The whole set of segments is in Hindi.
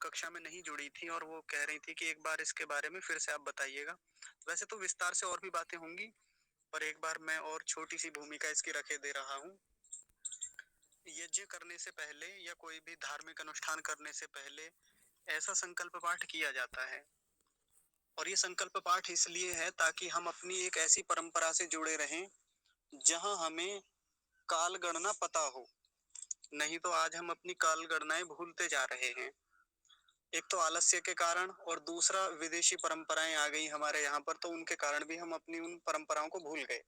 कक्षा में नहीं जुड़ी थी और वो कह रही थी कि एक बार इसके बारे में फिर से आप बताइएगा। वैसे तो विस्तार से और भी बातें होंगी, पर एक बार मैं और छोटी-सी भूमिका इसकी रखे दे रहा हूँ। यज्ञ करने से पहले या कोई भी धार्मिक अनुष्ठान करने से पहले ऐसा संकल्प पाठ किया जाता है। और ये संकल्प पाठ इसलिए है ताकि हम अपनी एक ऐसी परंपरा से जुड़े रहें, जहाँ हमें काल गणना पता हो। नहीं तो आज हम अपनी काल गणनाएँ भूलते जा रहे हैं। एक तो आलस्य के कारण और दूसरा विदेशी परंपराएँ आ गई हमारे यहाँ पर, तो उनके कारण भी हम अपनी उन परंपराओं को भूल गए।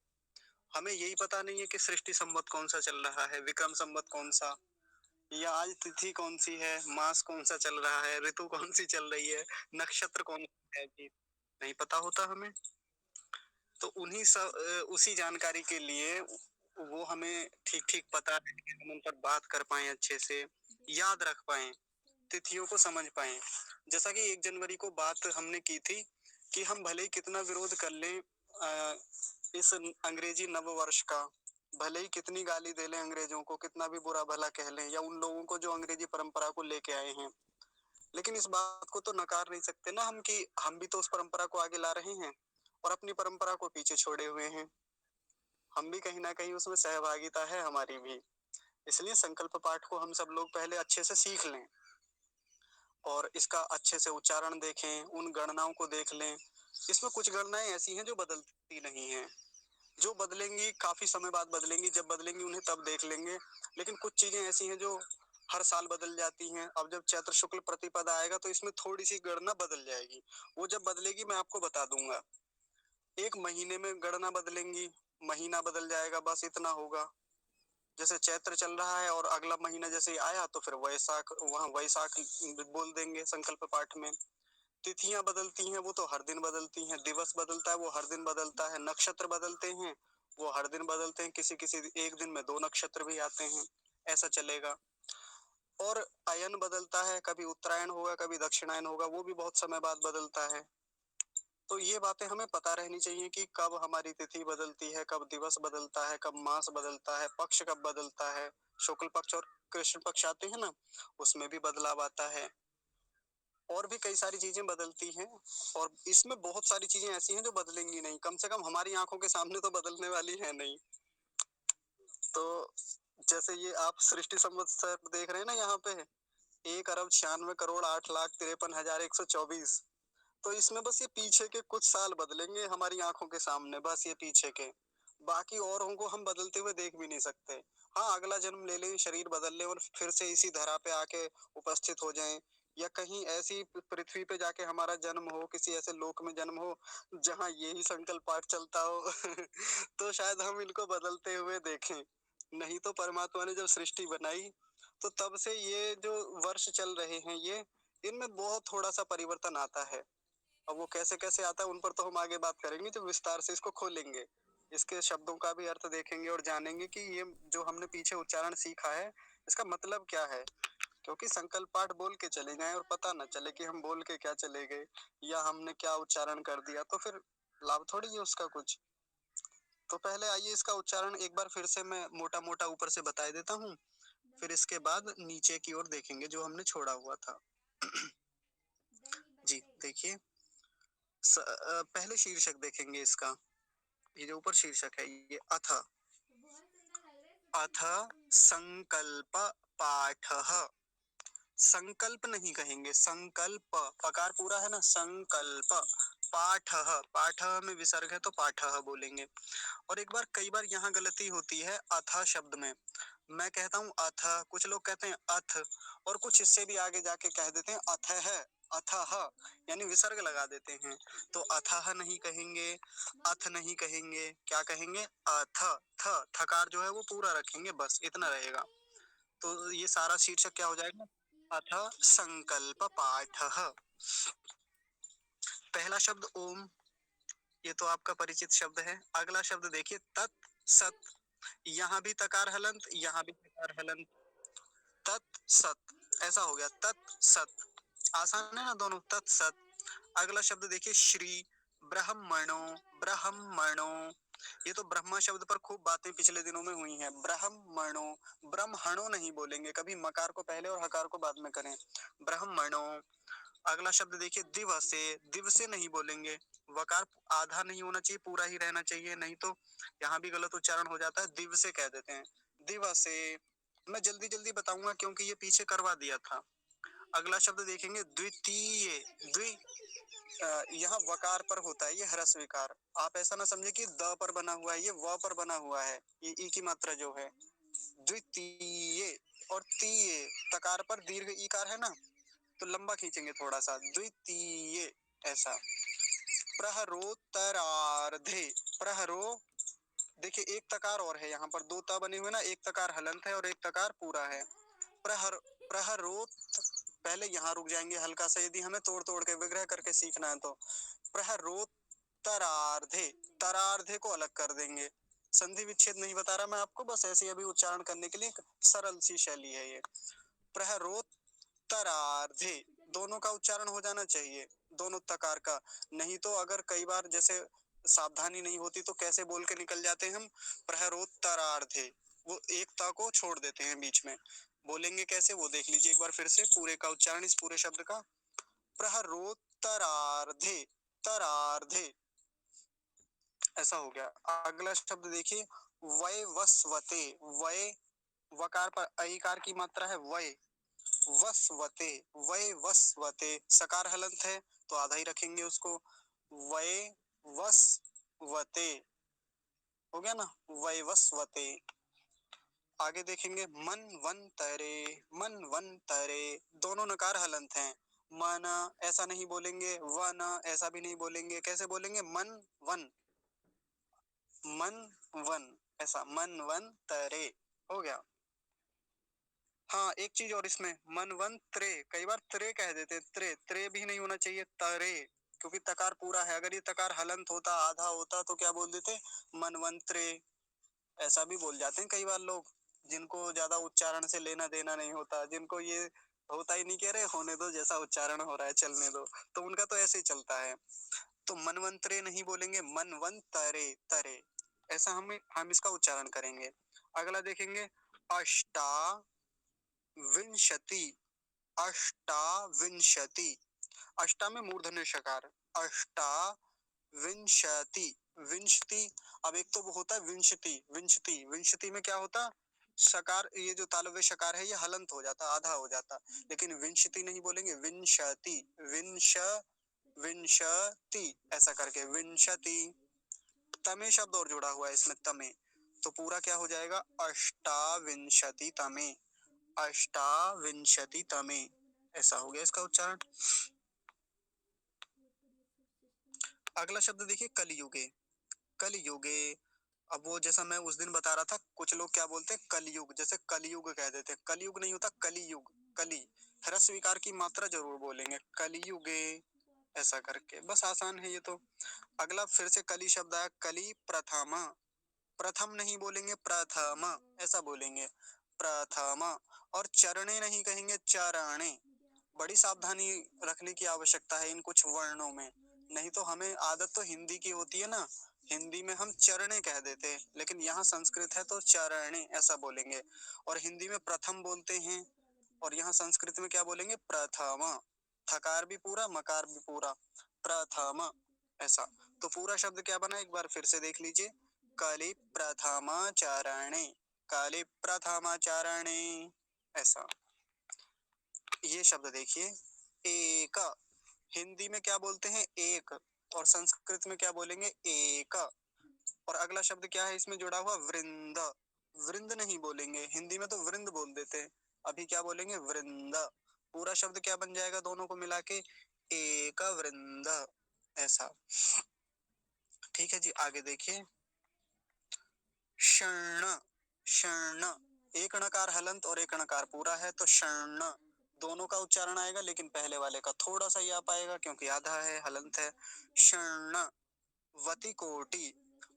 हमें यही पता नहीं है कि सृष्टि संवत कौन-सा चल रहा है, विक्रम संवत कौन-सा, या आज तिथि कौन-सी है, मास कौन-सा चल रहा है, ऋतु कौन-सी चल रही है, नक्षत्र कौन है जी, नहीं पता होता हमें। तो उसी जानकारी के लिए वो हमें ठीक-ठीक पता है कि हम उन पर बात कर पाएँ अच्छे से, याद रख पाएँ, तिथियों को समझ पाएँ। जैसा कि 1 जनवरी को बात हमने की थी कि हम भले ही कितना विरोध कर लें इस अंग्रेजी नववर्ष का, भले ही कितनी गाली दे लें अंग्रेजों को, कितना भी बुरा भला कह लें या उन लोगों को जो अंग्रेजी परंपरा को लेके आए हैं, लेकिन इस बात को तो नकार नहीं सकते ना हम कि हम भी तो उस परंपरा को आगे ला रहे हैं और अपनी परंपरा को पीछे छोड़े हुए हैं। हम भी कहीं न कहीं उसमें सहभागिता है हमारी भी। इसलिए संकल्प पाठ को हम सब लोग पहले अच्छे से सीख लें और इसका अच्छे से उच्चारण देखें, उन गणनाओं को देख लें। इसमें कुछ गणनाएँ ऐसी हैं जो बदलती नहीं हैं। जो बदलेंगी काफ़ी समय बाद बदलेंगी, जब बदलेंगी उन्हें तब देख लेंगे। लेकिन कुछ चीज़ें ऐसी हैं जो हर साल बदल जाती हैं। अब जब चैत्र शुक्ल प्रतिपदा आएगा तो इसमें थोड़ी-सी गणना बदल जाएगी। वो जब बदलेगी मैं आपको बता दूँगा। 1 महीने में गणना बदलेंगी, महीना बदल जाएगा, बस इतना होगा। जैसे चैत्र चल रहा है और अगला महीना जैसे ही आया तो फिर वैशाख, वहाँ वैशाख बोल देंगे संकल्प पाठ में। तिथियां बदलती हैं, वो तो हर दिन बदलती हैं, दिवस बदलता है वो हर दिन बदलता है, नक्षत्र बदलते हैं वो हर दिन बदलते हैं, किसी किसी एक दिन में 2 नक्षत्र भी आते हैं, ऐसा चलेगा। और अयन बदलता है, कभी उत्तरायण होगा कभी दक्षिणायन होगा, वो भी बहुत समय बाद बदलता है। तो ये बातें हमें पता रहनी चाहिए कि कब हमारी तिथि बदलती है, कब दिवस बदलता है, कब मास बदलता है, पक्ष कब बदलता है, शुक्ल पक्ष और कृष्ण पक्ष आते हैं ना, उसमें भी बदलाव आता है। और भी कई सारी चीजें बदलती हैं और इसमें बहुत सारी चीजें ऐसी हैं जो बदलेंगी नहीं, कम से कम हमारी आंखों के सामने तो बदलने वाली है नहीं। तो जैसे ये आप सृष्टि संवत्सर देख रहे हैं ना यहाँ पे, 1,96,08,53,124, तो इसमें बस ये पीछे के कुछ साल बदलेंगे हमारी आंखों के सामने, बस ये पीछे के। बाकी औरों को हम बदलते हुए देख भी नहीं सकते। हाँ, अगला जन्म ले लें, शरीर बदल लें और फिर से इसी धरा पे आके उपस्थित हो जाएं, या कहीं ऐसी पृथ्वी पे जाके हमारा जन्म हो, किसी ऐसे लोक में जन्म हो जहाँ यही संकल्प पाठ चलता हो तो शायद हम इनको बदलते हुए देखें। नहीं तो परमात्मा ने जब सृष्टि बनाई तो तब से ये जो वर्ष चल रहे हैं ये, इनमें बहुत थोड़ा सा परिवर्तन आता है। अब वो कैसे-कैसे आता है उन पर तो हम आगे बात करेंगे जब विस्तार से इसको खोलेंगे। इसके शब्दों का भी अर्थ देखेंगे और जानेंगे कि ये जो हमने पीछे उच्चारण सीखा है, इसका मतलब क्या है? क्योंकि संकल्प पाठ बोल के चले जाएँ और पता ना चले कि हम बोल के क्या चले गए या हमने क्या उच्चारण कर दिया, तो फिर लाभ थोड़ी है उसका कुछ। तो पहले आइए इसका उच्चारण एक बार फिर से मैं मोटा-मोटा ऊपर से बता देता हूँ, फिर इसके बाद नीचे की ओर देखेंगे जो हमने छोड़ा हुआ था। जी, देखिए पहले शीर्षक देखेंगे इसका। ये जो ऊपर शीर्षक है ये अथ। अथ संकल्प पाठः। संकल्प नहीं कहेंगे, संकल्प, पकार पूरा है ना, संकल्प पाठः, पाठः में विसर्ग है तो पाठः बोलेंगे। और एक बार कई बार यहाँ गलती होती है अथ शब्द में। मैं कहता हूँ अथ, कुछ लोग कहते हैं अथ, और कुछ इससे भी आगे जाके कह देते हैं अथः, अथः, यानी विसर्ग लगा देते हैं। तो अथः नहीं कहेंगे, अथ नहीं कहेंगे, क्या कहेंगे? अथ। थ थकार जो है वो पूरा रखेंगे, बस इतना रहेगा। तो ये सारा शीर्षक क्या हो जाएगा? अथ संकल्प पाठः। पहला शब्द ओम, ये तो आपका परिचित शब्द है। अगला शब्द देखिए तत् सत, यहाँ भी तकार हलंत, यहाँ भी तकार हलंत, तत् सत, ऐसा हो गया तत् सत। आसान है ना दोनों, तत् सत। अगला शब्द देखिए श्री, ब्रह्मणो, ब्रह्मणो, ये तो ब्रह्मा शब्द पर खूब बातें पिछले दिनों में हुई हैं। ब्रह्मणो, ब्रह्मणो नहीं बोलेंगे कभी, मकार को पहले और हकार को बाद में करें। ब्रह्मणो। अगला शब्द देखिए दिवसे, दिवसे नहीं बोलेंगे, वकार आधा नहीं होना चाहिए, पूरा ही रहना चाहिए, नहीं तो यहाँ भी गलत उच्चारण हो जाता है, दिवसे कह देते हैं। दिवसे। मैं जल्दी जल्दी बताऊंगा क्योंकि ये पीछे करवा दिया था। अगला शब्द देखेंगे द्वितीय। द्वि यहाँ वकार पर होता है ये ह्रस्व विकार। आप ऐसा ना समझे कि द पर बना हुआ है, ये व पर बना हुआ है, ये ई की मात्रा जो है। द्वितीय और तीय, तकार पर दीर्घ ईकार है ना, तो लंबा खींचेंगे थोड़ा सा, द्वितीय ऐसा। प्रहरोत्तरार्धे, प्रहरो, देखिए एक तकार और है यहाँ पर, दो ता बने हुए ना, एक तकार हलंत है और एक तकार पूरा है। प्रहर, प्रहरोत, पहले यहाँ रुक जाएंगे हल्का सा, यदि हमें तोड़ तोड़ के विग्रह करके सीखना है तो। प्रहरोत्तरार्धे, तरार्धे को अलग कर देंगे, संधि विच्छेद नहीं बता रहा मैं आपको, बस ऐसे अभी उच्चारण करने के लिए एक सरल सी शैली है ये। प्रहरोत्तरार्धे, दोनों का उच्चारण हो जाना चाहिए, दोनों तकार का, नहीं तो अगर कई बार जैसे सावधानी नहीं होती तो कैसे बोल के निकल जाते हैं हम, प्रहरोत्तरार्धे, वो एक ता को छोड़ देते हैं बीच में, बोलेंगे कैसे वो देख लीजिए एक बार फिर से पूरे का उच्चारण इस पूरे शब्द का। प्रहरोत्तरार्धे, तरार्धे ऐसा हो गया। अगला शब्द देखिए वयवस्वते, वय वकार पर अकार की मात्रा है वय, वस्वते, वयवस्वते, सकार हलंत है तो आधा ही रखेंगे उसको, वयवस्वते हो गया ना, वयवस्वते। आगे देखेंगे मनवंतरे, मनवंतरे, दोनों नकार हलंत हैं, मन ऐसा नहीं बोलेंगे, वन ऐसा भी नहीं बोलेंगे, कैसे बोलेंगे, मन वन, मन वन ऐसा, मन वन तरे हो गया। हाँ एक चीज और इसमें, मन वन त्रे, कई बार त्रे कह देते, त्रे, त्रे भी नहीं होना चाहिए, तरे, क्योंकि तकार पूरा है, अगर ये तकार हलंत होता आधा होता तो क्या बोल देते, मनवंतरे, ऐसा भी बोल जाते हैं कई बार लोग, जिनको ज्यादा उच्चारण से लेना देना नहीं होता, जिनको ये होता ही नहीं, कह रहे होने दो जैसा उच्चारण हो रहा है चलने दो, तो उनका तो ऐसे ही चलता है। तो मनवंतरे नहीं बोलेंगे, मनवंतरे, तरे ऐसा हम इसका उच्चारण करेंगे। अगला देखेंगे अष्टा विंशति, अष्टाविंशति, अष्टा में मूर्धन्य शकार, अष्टा विंशति, विंशति, अब एक तो वो होता है विंशति, विंशति, विंशति में क्या होता, शकार, ये जो तालव्य शकार है ये हलंत हो जाता, आधा हो जाता, लेकिन विंशति नहीं बोलेंगे, विंशति, विंश, विंशति ऐसा करके, विंशति। तमे शब्द और जुड़ा हुआ है इसमें, तमे, तो पूरा क्या हो जाएगा, अष्टाविंशति तमे, अष्टाविंशति तमे ऐसा हो गया इसका उच्चारण। अगला शब्द देखिए कलियुगे, कलियुगे, अब वो जैसा मैं उस दिन बता रहा था, कुछ लोग क्या बोलते हैं कलयुग, जैसे कलयुग कह देते हैं, कलयुग नहीं होता कलियुग, कली, ह्रस्व विकार की मात्रा जरूर बोलेंगे, कलियुगे ऐसा करके, बस आसान है ये तो। अगला फिर से कली शब्द आया, कली प्रथम, प्रथम नहीं बोलेंगे, प्रथम ऐसा बोलेंगे, प्रथम। और चरणे नहीं कहेंगे, चरणे, बड़ी सावधानी रखने की आवश्यकता है इन कुछ वर्णों में, नहीं तो हमें आदत तो हिंदी की होती है ना, हिंदी में हम चरणे कह देते हैं, लेकिन यहाँ संस्कृत है तो चरणे ऐसा बोलेंगे, और हिंदी में प्रथम बोलते हैं, और यहाँ संस्कृत में क्या बोलेंगे, प्रथम, थकार भी पूरा मकार भी पूरा, प्रथम ऐसा। तो पूरा शब्द क्या बना एक बार फिर से देख लीजिए, कलि प्रथमाचरणे, कलि प्रथमाचरणे ऐसा। ये शब्द देखिए एक, हिंदी में क्या बोलते हैं एक, और संस्कृत में क्या बोलेंगे एक। और अगला शब्द क्या है इसमें जुड़ा हुआ, वृंद, वृंद नहीं बोलेंगे, हिंदी में तो वृंद बोल देते हैं, अभी क्या बोलेंगे, वृंद। पूरा शब्द क्या बन जाएगा दोनों को मिला के, एक वृंद ऐसा। ठीक है जी, आगे देखिए शर्ण, शर्ण, एक णकार हलंत और एक णकार पूरा है तो शर्ण, दोनों का उच्चारण आएगा, लेकिन पहले वाले का थोड़ा सा ही आ पाएगा क्योंकि आधा है, हलंत है। शर्ण, वती कोटि,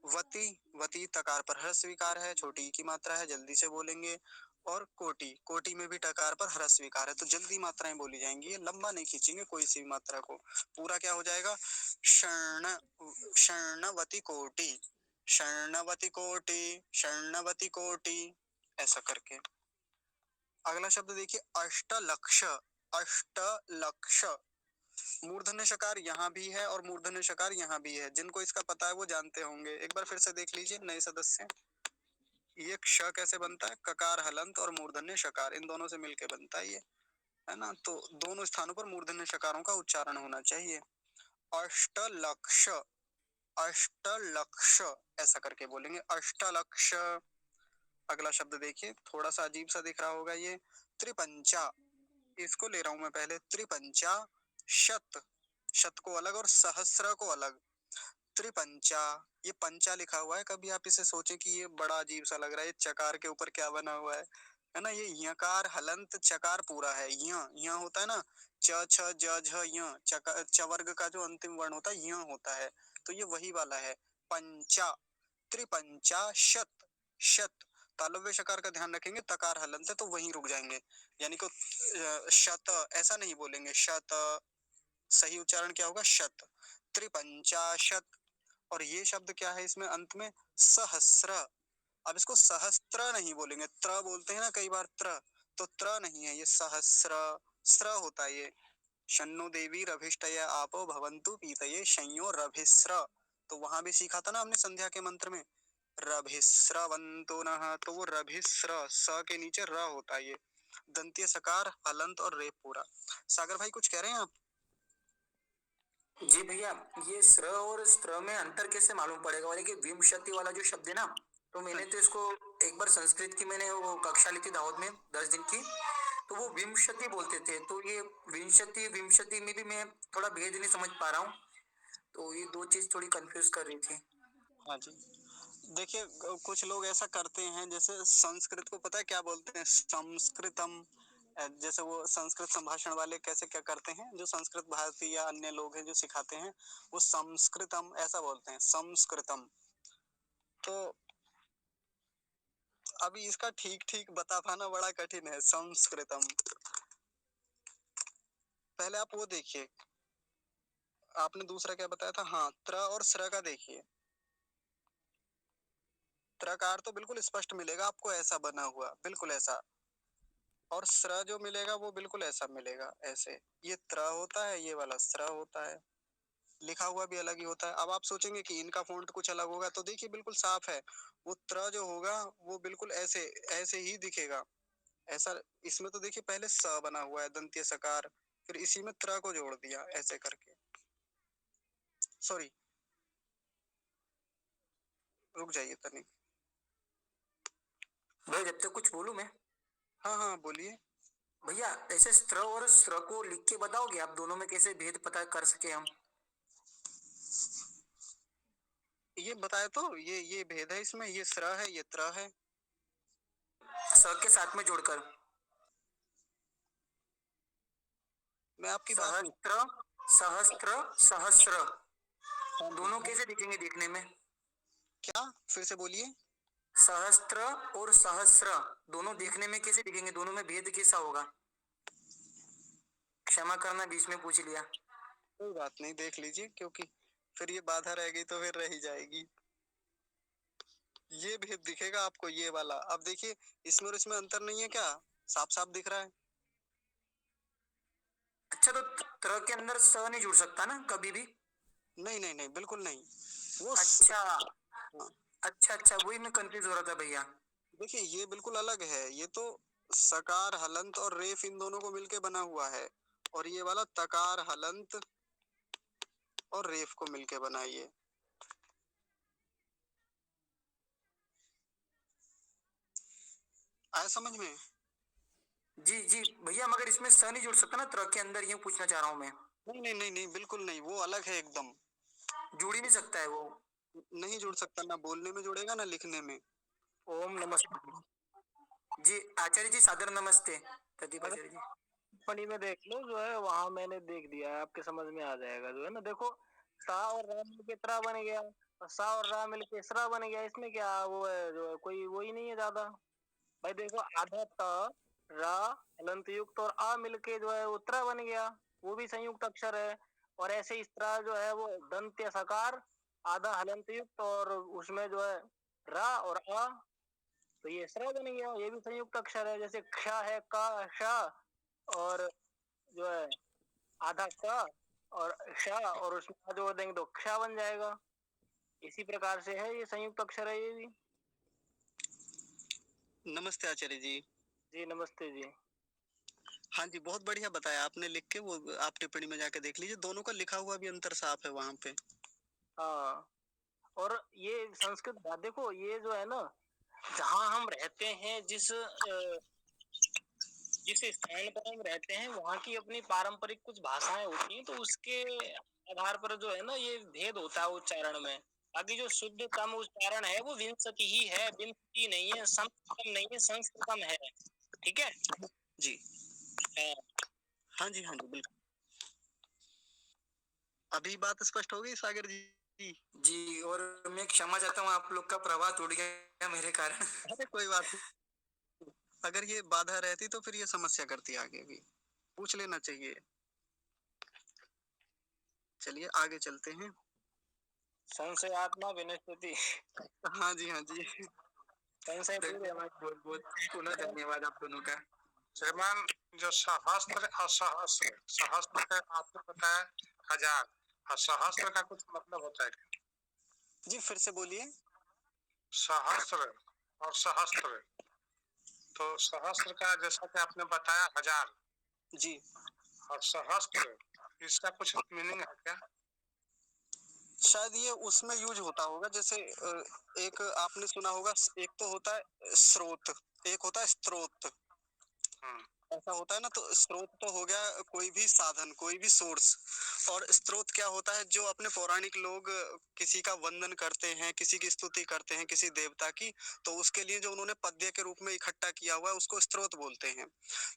वती, वती तकार पर ह्रस्व विकार है, छोटी की मात्रा है, जल्दी से बोलेंगे। और कोटि, कोटि में भी टकार पर ह्रस्व विकार है, तो जल्दी मात्राएं बोली जाएंगी, ये लंबा नहीं खींचेंगे कोई सी भी मात्रा को, पूरा क्या हो जाएगा, शर्ण, शर्णवती कोटि शरणवती कोटि ऐसा करके। अगला शब्द देखिए अष्टलक्ष। अष्टलक्ष मूर्धन्य शकार यहाँ भी है और मूर्धन्य शकार यहाँ भी है। जिनको इसका पता है वो जानते होंगे। एक बार फिर से देख लीजिए नए सदस्य। ये क्ष कैसे बनता है? ककार हलंत और मूर्धन्य शकार इन दोनों से मिलके बनता है ये, है ना। तो दोनों स्थानों पर मूर्धन्य शकारों का उच्चारण होना चाहिए। अष्टलक्ष, अष्टलक्ष ऐसा करके बोलेंगे अष्टलक्ष। अगला शब्द देखिए थोड़ा सा अजीब सा दिख रहा होगा ये, त्रिपंचा। इसको ले रहा हूं मैं पहले, त्रिपंचा शत, शत को अलग और सहस्र को अलग। त्रिपंचा, ये पंचा लिखा हुआ है, कभी आप इसे सोचें कि ये बड़ा अजीब सा लग रहा है, ये चकार के ऊपर क्या बना हुआ है ना। ये यकार हलंत चकार पूरा है। य होता है ना, च छ ज झ य, च वर्ग का जो अंतिम वर्ण होता है य होता है, तो ये वही वाला है पंचा। त्रिपंचा शत, शत तालव्य शकार का ध्यान रखेंगे, तकार हलंत है तो वहीं रुक जाएंगे, यानी को शत ऐसा नहीं बोलेंगे, शत सही उच्चारण क्या होगा? शत। त्रिपंचाशत। और ये शब्द क्या है इसमें अंत में? सहस्र। अब इसको सहस्त्र नहीं बोलेंगे, त्र बोलते हैं ना कई बार, त्र, तो त्र नहीं है, ये सहस्र, स्र होता है ये। शन्नो देवी रभिष्टय आपो भवन्तु पीतये शंयो रभिस्र। तो वहां भी सीखा था ना हमने संध्या के मंत्र में, रभिस्रवन्तु नः, तो वो रभिस्र, स के नीचे र होता है ये। दंतीय सकार हलंत और रेप पूरा। सागर भाई कुछ कह रहे हैं आप? जी भैया, ये स्र और स्त्र में अंतर कैसे मालूम पड़ेगा? और ये विमशति वाला जो शब्द है ना, तो मैंने तो इसको एक बार संस्कृत की मैंने वो कक्षा ली थी दाहोद में 10 दिन की, तो वो विमशति बोलते थे। तो ये विंशति विमशति में भी मैं थोड़ा भेद नहीं समझ पा रहा हूँ, तो ये दो चीज थोड़ी कंफ्यूज कर रही थी। हाँ जी, देखिए कुछ लोग ऐसा करते हैं, जैसे संस्कृत को पता है क्या बोलते हैं? संस्कृतम। जैसे वो संस्कृत संभाषण वाले कैसे क्या करते हैं, जो संस्कृत भारती या अन्य लोग हैं जो सिखाते हैं, वो संस्कृतम ऐसा बोलते हैं, संस्कृतम। तो अभी इसका ठीक ठीक बता पाना बड़ा कठिन है, संस्कृतम। पहले आप वो देखिए, आपने दूसरा क्या बताया था? हाँ, त्र और स्र का देखिए। त्रकार तो बिल्कुल स्पष्ट मिलेगा आपको, ऐसा बना हुआ बिल्कुल ऐसा, और स्र जो मिलेगा वो बिल्कुल ऐसा मिलेगा, ऐसे। ये त्र होता है, ये वाला स्र होता है, लिखा हुआ भी अलग ही होता है। अब आप सोचेंगे कि इनका फॉन्ट कुछ अलग होगा, तो देखिए बिल्कुल साफ है। वो त्र जो होगा वो बिल्कुल ऐसे, ऐसे ही दिखेगा, ऐसा। इसमें तो देखिए पहले स बना हुआ है दंतीय सकार, फिर इसी में त्र को जोड़ दिया ऐसे करके। सॉरी, रुक जाइए तनिक। भैया जब तक कुछ बोलूं मैं। हाँ हाँ बोलिए। भैया ऐसे स्त्र और स्र को लिख के बताओगे आप, दोनों में कैसे भेद पता कर सके हम? ये बताए तो, ये भेद है इसमें, ये स्र है ये त्र है। स के साथ में जोड़कर मैं आपकी बात नहीं। सहस्त्र, सहस्त्र, सहस्र हाँ जी दोनों हाँ। कैसे दिखेंगे देखने में? क्या? फिर से बोलिए। सहस्त्र और सहस्र दोनों देखने में कैसे दिखेंगे? दोनों में भेद कैसा होगा? क्षमा करना, बीच में पूछ लिया। कोई बात नहीं, देख लीजिए, क्योंकि फिर ये बाधा रह गई तो फिर रह ही जाएगी। ये भेद दिखेगा आपको, ये वाला। अब देखिए इसमें और इसमें अंतर नहीं है क्या? साफ साफ दिख रहा है। अच्छा, तो त्र के अंदर स नहीं जुड़ सकता ना कभी भी? नहीं नहीं नहीं, बिल्कुल नहीं। वो अच्छा हाँ, अच्छा अच्छा, वही मैं कंफ्यूज हो रहा था भैया। देखिए ये बिल्कुल अलग है, ये तो सकार हलंत और रेफ इन दोनों को मिलके बना हुआ है, और ये वाला तकार हलंत और रेफ को मिलके बना है ये। आया समझ में? जी जी भैया, मगर इसमें स नहीं जुड़ सकता ना त्र के अंदर, यूं पूछना चाह रहा हूँ मैं। नहीं नहीं नहीं नहीं, बिल्कुल नहीं, वो अलग है एकदम। जुड़ ही नहीं सकता है वो? नहीं जुड़ सकता, ना बोलने में जुड़ेगा ना लिखने में। ओम नमस्ते। जी आचार्य जी, सादर नमस्ते। प्रदीप अगर आचार्य जी। टिप्पणी में देख लो, जो है वहां मैंने देख दिया है, आपके समझ में आ जाएगा। जो है ना, देखो, सा और रा मिलके त्रा बन गया, और सा और रा मिलके सरा बन गया। इसमें क्या वो है, जो है कोई वो ही नहीं है ज्यादा। भाई देखो, आधा त रा हलंत युक्त और आ मिलके जो है वो त्रा बन गया, वो भी संयुक्त अक्षर है। और ऐसे इस तरह जो है वो दंत्य सकार आधा हलंत युक्त और उसमें जो है रा और आ, तो ये स्र बन गया। ये भी संयुक्त अक्षर है, जैसे क्ष है का श, और जो है आधा क और श, और उसमें आ जोड़ देंगे तो क्ष बन जाएगा। इसी प्रकार से है, ये संयुक्त अक्षर है ये भी। नमस्ते आचार्य जी। जी नमस्ते जी। हाँ जी, बहुत बढ़िया बताया आपने लिख के, वो आप टिप्पणी में जाके देख लीजिए, दोनों का लिखा हुआ भी अंतर साफ है वहाँ पे। हाँ, और ये संस्कृत देखो, ये जो है ना, जहाँ हम रहते हैं, जिस स्थान पर हम रहते हैं, वहाँ की अपनी पारंपरिक कुछ भाषाएं होती हैं, तो उसके आधार पर जो है ना, ये भेद होता है उच्चारण में। बाकी जो शुद्धतम उच्चारण है वो विंशति ही है, विंशति नहीं है, संस्कृतम नहीं है, संस्कृतम है। ठीक है। जी हाँ। हाँ जी, हाँ जी, बिल्कुल। अभी बात स्पष्ट हो गई सागर जी? जी, और मैं क्षमा चाहता हूँ, आप लोग का प्रवाह टूट गया मेरे कारण। अरे कोई बात नहीं, अगर ये बाधा रहती तो फिर ये समस्या करती आगे भी, पूछ लेना चाहिए। चलिए आगे चलते हैं। संशय आत्मा विनश्यति। हाँ जी, हाँ जी। संशय दूर है। धन्यवाद, बहुत बहुत पुनः धन्यवाद आप दोनों का। श्रीमान, जो सहस्त्र और सहस्त्र, सहस्त्र का आपने बताया 1000, और सहस्त्र का कुछ मतलब होता है क्या? जी फिर से बोलिए। सहस्त्र और सहस्त्र, तो सहस्त्र का जैसा कि आपने बताया 1000, जी और सहस्त्र, इसका कुछ मीनिंग है क्या? शायद ये उसमें यूज होता होगा, जैसे एक आपने सुना होगा, एक तो होता है स्रोत, एक होता है स्रोत, हम्म, ऐसा होता है ना। तो स्रोत तो हो गया कोई भी साधन, कोई भी सोर्स, और स्रोत क्या होता है, जो अपने पौराणिक लोग किसी का वंदन करते हैं, किसी की स्तुति करते हैं, किसी देवता की, तो उसके लिए जो उन्होंने पद्य के रूप में इकट्ठा किया हुआ है उसको स्रोत बोलते हैं।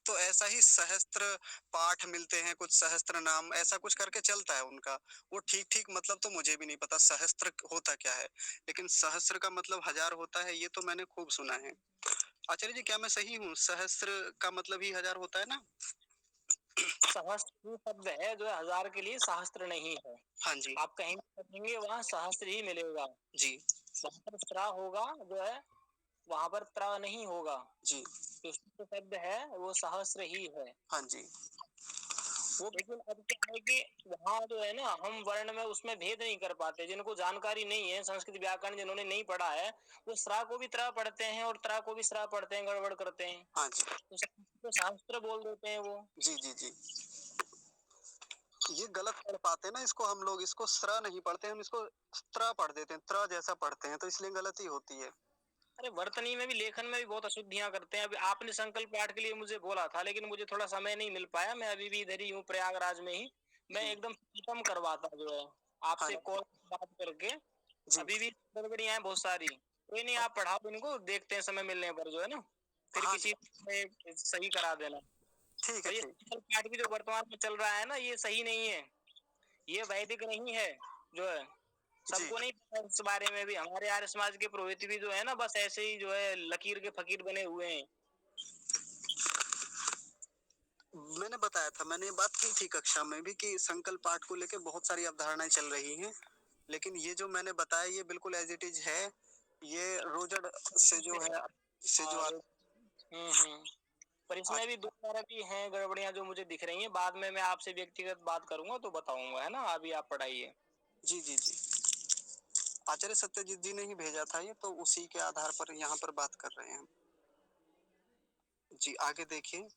तो ऐसा ही सहस्त्र पाठ मिलते हैं, कुछ सहस्त्र नाम, ऐसा कुछ करके चलता है उनका। वो ठीक ठीक मतलब तो मुझे भी नहीं पता सहस्त्र होता क्या है, लेकिन सहस्त्र का मतलब 1000 होता है, ये तो मैंने खूब सुना है। आचार्य जी क्या मैं सही हूँ? सहस्त्र का मतलब ही 1000 होता है ना? सहस्त्र शब्द है, जो है 1000 के लिए सहस्त्र नहीं है। हाँ जी। आप कहीं पढ़ेंगे वहाँ सहस्त्र ही मिलेगा। जी वहाँ पर त्रा होगा, जो है वहाँ पर त्रा नहीं होगा। जी। जो शुद्ध शब्द है वो सहस्त्र ही है। हाँ जी। वो लेकिन अब क्या है कि वहाँ जो है ना, हम वर्ण में उसमें भेद नहीं कर पाते। जिनको जानकारी नहीं है, संस्कृत व्याकरण जिन्होंने नहीं पढ़ा है, वो स्रा को भी त्रा पढ़ते हैं और त्रा को भी स्रा पढ़ते हैं, गड़बड़ करते हैं। हाँ जी। तो संस्कृत को शास्त्र बोल देते हैं वो। जी जी जी। ये गलत पढ़ पाते हैं ना इसको, हम लोग इसको स्र नहीं पढ़ते, हम इसको स्त्र पढ़ देते हैं, त्र जैसा पढ़ते हैं, तो इसलिए गलती होती है। अरे वर्तनी में भी, लेखन में भी बहुत अशुद्धियां करते हैं। अभी आपने संकल्प पाठ के लिए मुझे बोला था, लेकिन मुझे थोड़ा समय नहीं मिल पाया। मैं अभी भी इधर ही हूँ, प्रयागराज में ही। मैं जी एकदम खत्म करवाता जो है, हाँ आपसे कॉल बात करके। जी। अभी भी गड़बड़ियां हैं बहुत सारी। कोई नहीं, आप पढ़ाओ इनको, देखते हैं समय मिलने पर जो है ना, फिर हाँ जी। किसी में सही करा देना। ठीक है और ये ठीक। संकल्प पाठ भी जो वर्तमान में चल रहा है ना, ये सही नहीं है, ये वैदिक नहीं है जो है। जी सबको नहीं पता इस बारे में भी। हमारे आर्य समाज के पुरोहित भी जो है ना, बस ऐसे ही जो है लकीर के फकीर बने हुए हैं। मैंने बताया था, मैंने ये बात की थी कक्षा में भी कि संकल्प पाठ को लेके बहुत सारी अवधारणाएं चल रही हैं, लेकिन ये जो मैंने बताया ये बिल्कुल एज इट इज है। ये रोजड़ से जो है, से जो और पर इसमें भी दो तरह की हैं गड़बड़ियां जो मुझे दिख रही हैं। बाद में मैं आपसे व्यक्तिगत बात करूंगा तो बताऊंगा, है ना। अभी आप पढ़ाइए। जी जी जी। आचार्य सत्यजीत जी ने ही भेजा था ये, तो उसी के आधार पर यहाँ पर बात कर रहे हैं हम। जी आगे देखिए।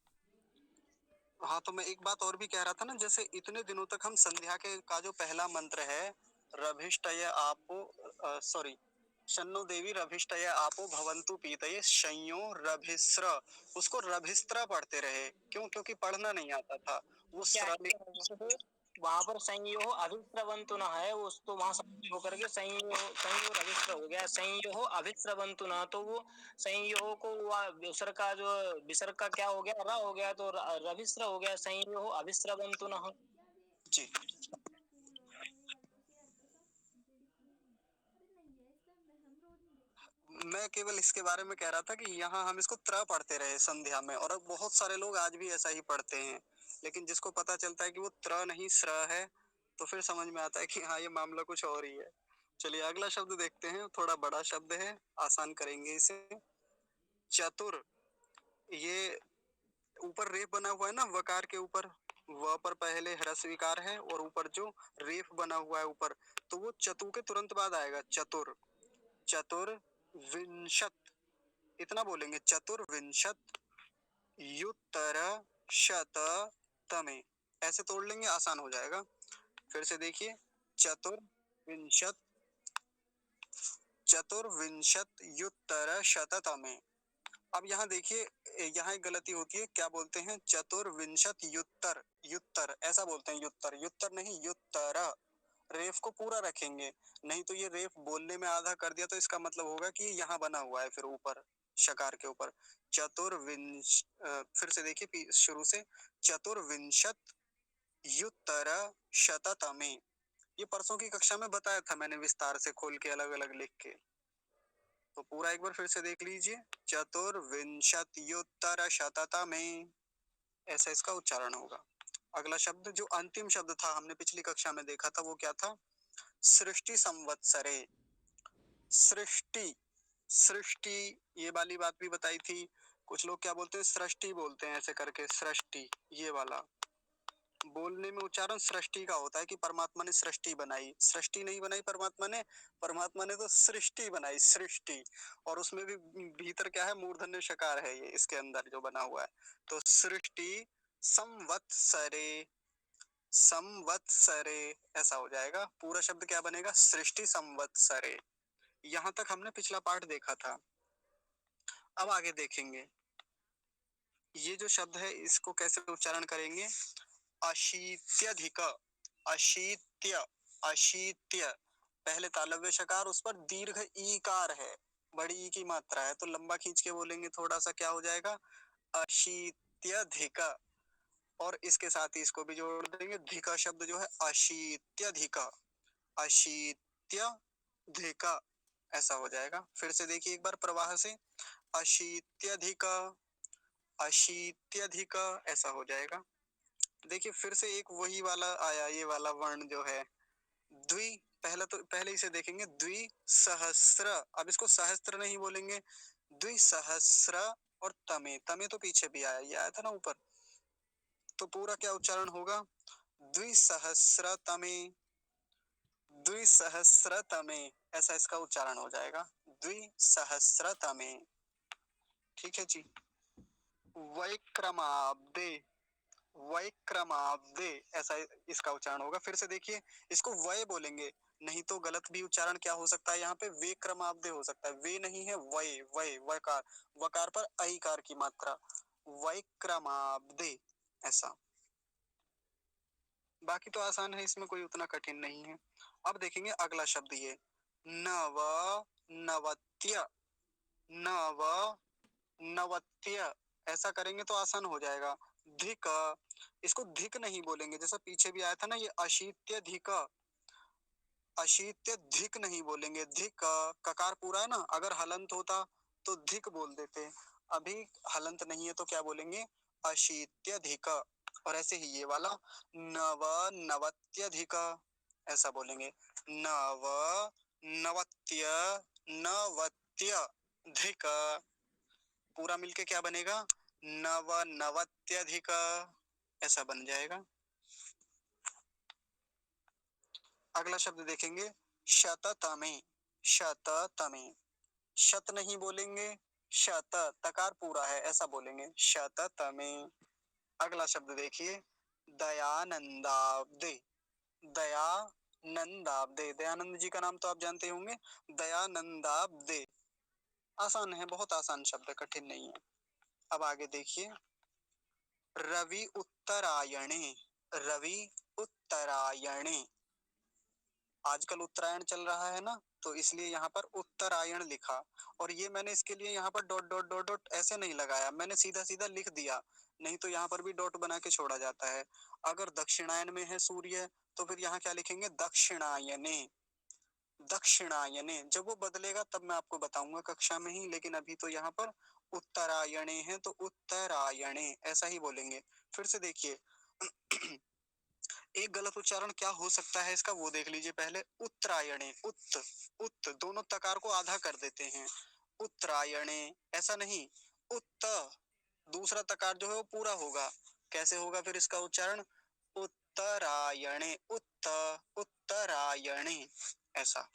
हाँ तो मैं एक बात और भी कह रहा था ना, जैसे इतने दिनों तक हम संध्या के का जो पहला मंत्र है, रभिष्टय आपो, सॉरी, शन्नो देवी रभिष्टय आपो भवन्तु पीतये संयो रभिस्र, उसको रभिस्त्र पढ़ते रहे। क्यों? क्योंकि पढ़ना नहीं आता था। वो क्या स्र है, वहां पर संयो अभिस्रवंतु न है, वो तो वहां संयोग होकर के संयो संयो अभिस्र हो गया। संयो अभिस्रवंतु न, तो वो संयो को विसर्ग का जो विसर्ग का क्या हो गया, र हो गया, तो रभिस्र हो गया। संयो अभिस्रवंतु न। जी। मैं केवल इसके बारे में कह रहा था कि यहाँ हम इसको त्र पढ़ते रहे संध्या में, और अब बहुत सारे लोग आज भी ऐसा ही पढ़ते हैं, लेकिन जिसको पता चलता है कि वो त्र नहीं स्र है, तो फिर समझ में आता है कि हाँ ये मामला कुछ और ही है। चलिए अगला शब्द देखते हैं, थोड़ा बड़ा शब्द है, आसान करेंगे इसे। चतुर, ये ऊपर रेफ बना हुआ है ना वकार के ऊपर, व पर पहले ह्रस्व विकार है और ऊपर जो रेफ बना हुआ है ऊपर, तो वो चतु के तुरंत बाद आएगा चतुर। चतुर विंशत, इतना बोलेंगे, चतुर विंशत युत्तर शत तमे, ऐसे तोड़ लेंगे, आसान हो जाएगा। फिर से देखिए, चतुर्विंशत चतुर्विंशत युत्तर शततमे। अब यहाँ देखिए, यहाँ एक गलती होती है, क्या बोलते हैं, चतुर्विंशत युत्तर, युत्तर ऐसा बोलते हैं, युत्तर, युत्तर नहीं युत्तर, रेफ को पूरा रखेंगे, नहीं तो ये रेफ बोलने में आधा कर दिया तो इसका मतलब होगा कि यहाँ बना हुआ है फिर ऊपर शकार के ऊपर। फिर से देखिए शुरू से, चतुर्विंशत युत्तर शततमे, ये परसों की कक्षा में बताया था मैंने विस्तार से खोल के अलग अलग लिख के, तो पूरा एक बार फिर से देख लीजिए, चतुर्विंशत्युत्तर शततमे, ऐसा इसका उच्चारण होगा। अगला शब्द जो अंतिम शब्द था, हमने पिछली कक्षा में देखा था, वो क्या था, सृष्टि संवत्सरे। सृष्टि, सृष्टि, ये वाली बात भी बताई थी। कुछ लोग क्या बोलते हैं, सृष्टि बोलते हैं ऐसे करके, सृष्टि, ये वाला बोलने में उच्चारण सृष्टि का होता है कि परमात्मा ने सृष्टि बनाई, सृष्टि नहीं बनाई परमात्मा ने तो सृष्टि बनाई, सृष्टि। और उसमें भी भीतर क्या है, मूर्धन्य शकार है ये इसके अंदर जो बना हुआ है, तो सृष्टि संवत्सरे, संवत्सरे ऐसा हो जाएगा। पूरा शब्द क्या बनेगा, सृष्टि संवत्सरे। यहाँ तक हमने पिछला पाठ देखा था। अब आगे देखेंगे, ये जो शब्द है इसको कैसे उच्चारण करेंगे, अशीत्यधिक, अशीत्य, अशीत्य, पहले तालव्य शकार, उस पर दीर्घ ईकार है, बड़ी ई की मात्रा है, तो लंबा खींच के बोलेंगे थोड़ा सा, क्या हो जाएगा, अशीत्यधिक, और इसके साथ ही इसको भी जोड़ देंगे, धिका शब्द जो है, अशीत्यधिक, अशीत्यधिक ऐसा हो जाएगा। फिर से देखिए एक बार प्रवाह से, अशीत्यधिक, अशीत्यधिक ऐसा हो जाएगा। देखिए फिर से एक वही वाला आया, ये वाला वर्ण जो है, द्वि, पहले इसे देखेंगे, द्विसहस्र, अब इसको सहस्त्र नहीं बोलेंगे, द्विसहस्र, और तमे, तमे तो पीछे भी आया, ये आया था ना ऊपर, तो पूरा क्या उच्चारण होगा, द्विसहस्रतमे, द्विसहस्रतमे ऐसा इसका उच्चारण हो जाएगा, द्विसहस्रतमे। ठीक है जी। वैक्रमाब्दे, वैक्रमाब्दे ऐसा इसका उच्चारण होगा। फिर से देखिए, इसको वय बोलेंगे, नहीं तो गलत भी उच्चारण क्या हो सकता है, यहाँ पे वे क्रमाब्दे हो सकता है, वे नहीं है, वय, वय, वकार, वकार पर ऐकार की मात्रा, वैक्रमाब्दे ऐसा। बाकी तो आसान है, इसमें कोई उतना कठिन नहीं है। अब देखेंगे अगला शब्द, ये नव नवत्य, नव नवत्य ऐसा करेंगे तो आसान हो जाएगा। धिक, इसको धिक नहीं बोलेंगे, जैसा पीछे भी आया था ना, ये अशीत्य धिक, अशीत्य धिक नहीं बोलेंगे, धिक, ककार पूरा है ना, अगर हलंत होता तो धिक बोल देते, अभी हलंत नहीं है तो क्या बोलेंगे, अशीत्यधिक। और ऐसे ही ये वाला नव नवत्यधिक ऐसा बोलेंगे, नव नवत्य नवत्य धिक, पूरा मिलके क्या बनेगा, नव नवत्यधिक ऐसा बन जाएगा। अगला शब्द देखेंगे, शततमे, शततमे, शत नहीं बोलेंगे, शत, तकार पूरा है ऐसा बोलेंगे, शततमे। अगला शब्द देखिए, दयानंदाब्दे, दयानंदाब्दे, दयानंद जी का नाम तो आप जानते होंगे, दयानंदाब्दे, आसान है, बहुत आसान शब्द है, कठिन नहीं है। अब आगे देखिए, रवि उत्तरायणे, रवि उत्तरायणे, आजकल उत्तरायण चल रहा है ना, तो इसलिए यहाँ पर उत्तरायण लिखा, और ये मैंने इसके लिए यहाँ पर डॉट डॉट डॉट डॉट ऐसे नहीं लगाया, मैंने सीधा सीधा लिख दिया, नहीं तो यहाँ पर भी डॉट बना के छोड़ा जाता है। अगर दक्षिणायन में है सूर्य, तो फिर यहाँ क्या लिखेंगे, दक्षिणायने, दक्षिणायने, जब वो बदलेगा तब मैं आपको बताऊंगा कक्षा में ही, लेकिन अभी तो यहाँ पर उत्तरायणे है तो उत्तरायणे ऐसा ही बोलेंगे। फिर से देखिए, एक गलत उच्चारण क्या हो सकता है इसका वो देख लीजिए पहले। उत्तरायणे, उत्त दोनों तकार को आधा कर देते हैं। उत्तरायणे ऐसा नहीं, उत्त दूसरा तकार जो है वो पूरा होगा। कैसे होगा फिर इसका उच्चारण? उत्तरायणे, उत्तरायणे ऐसा।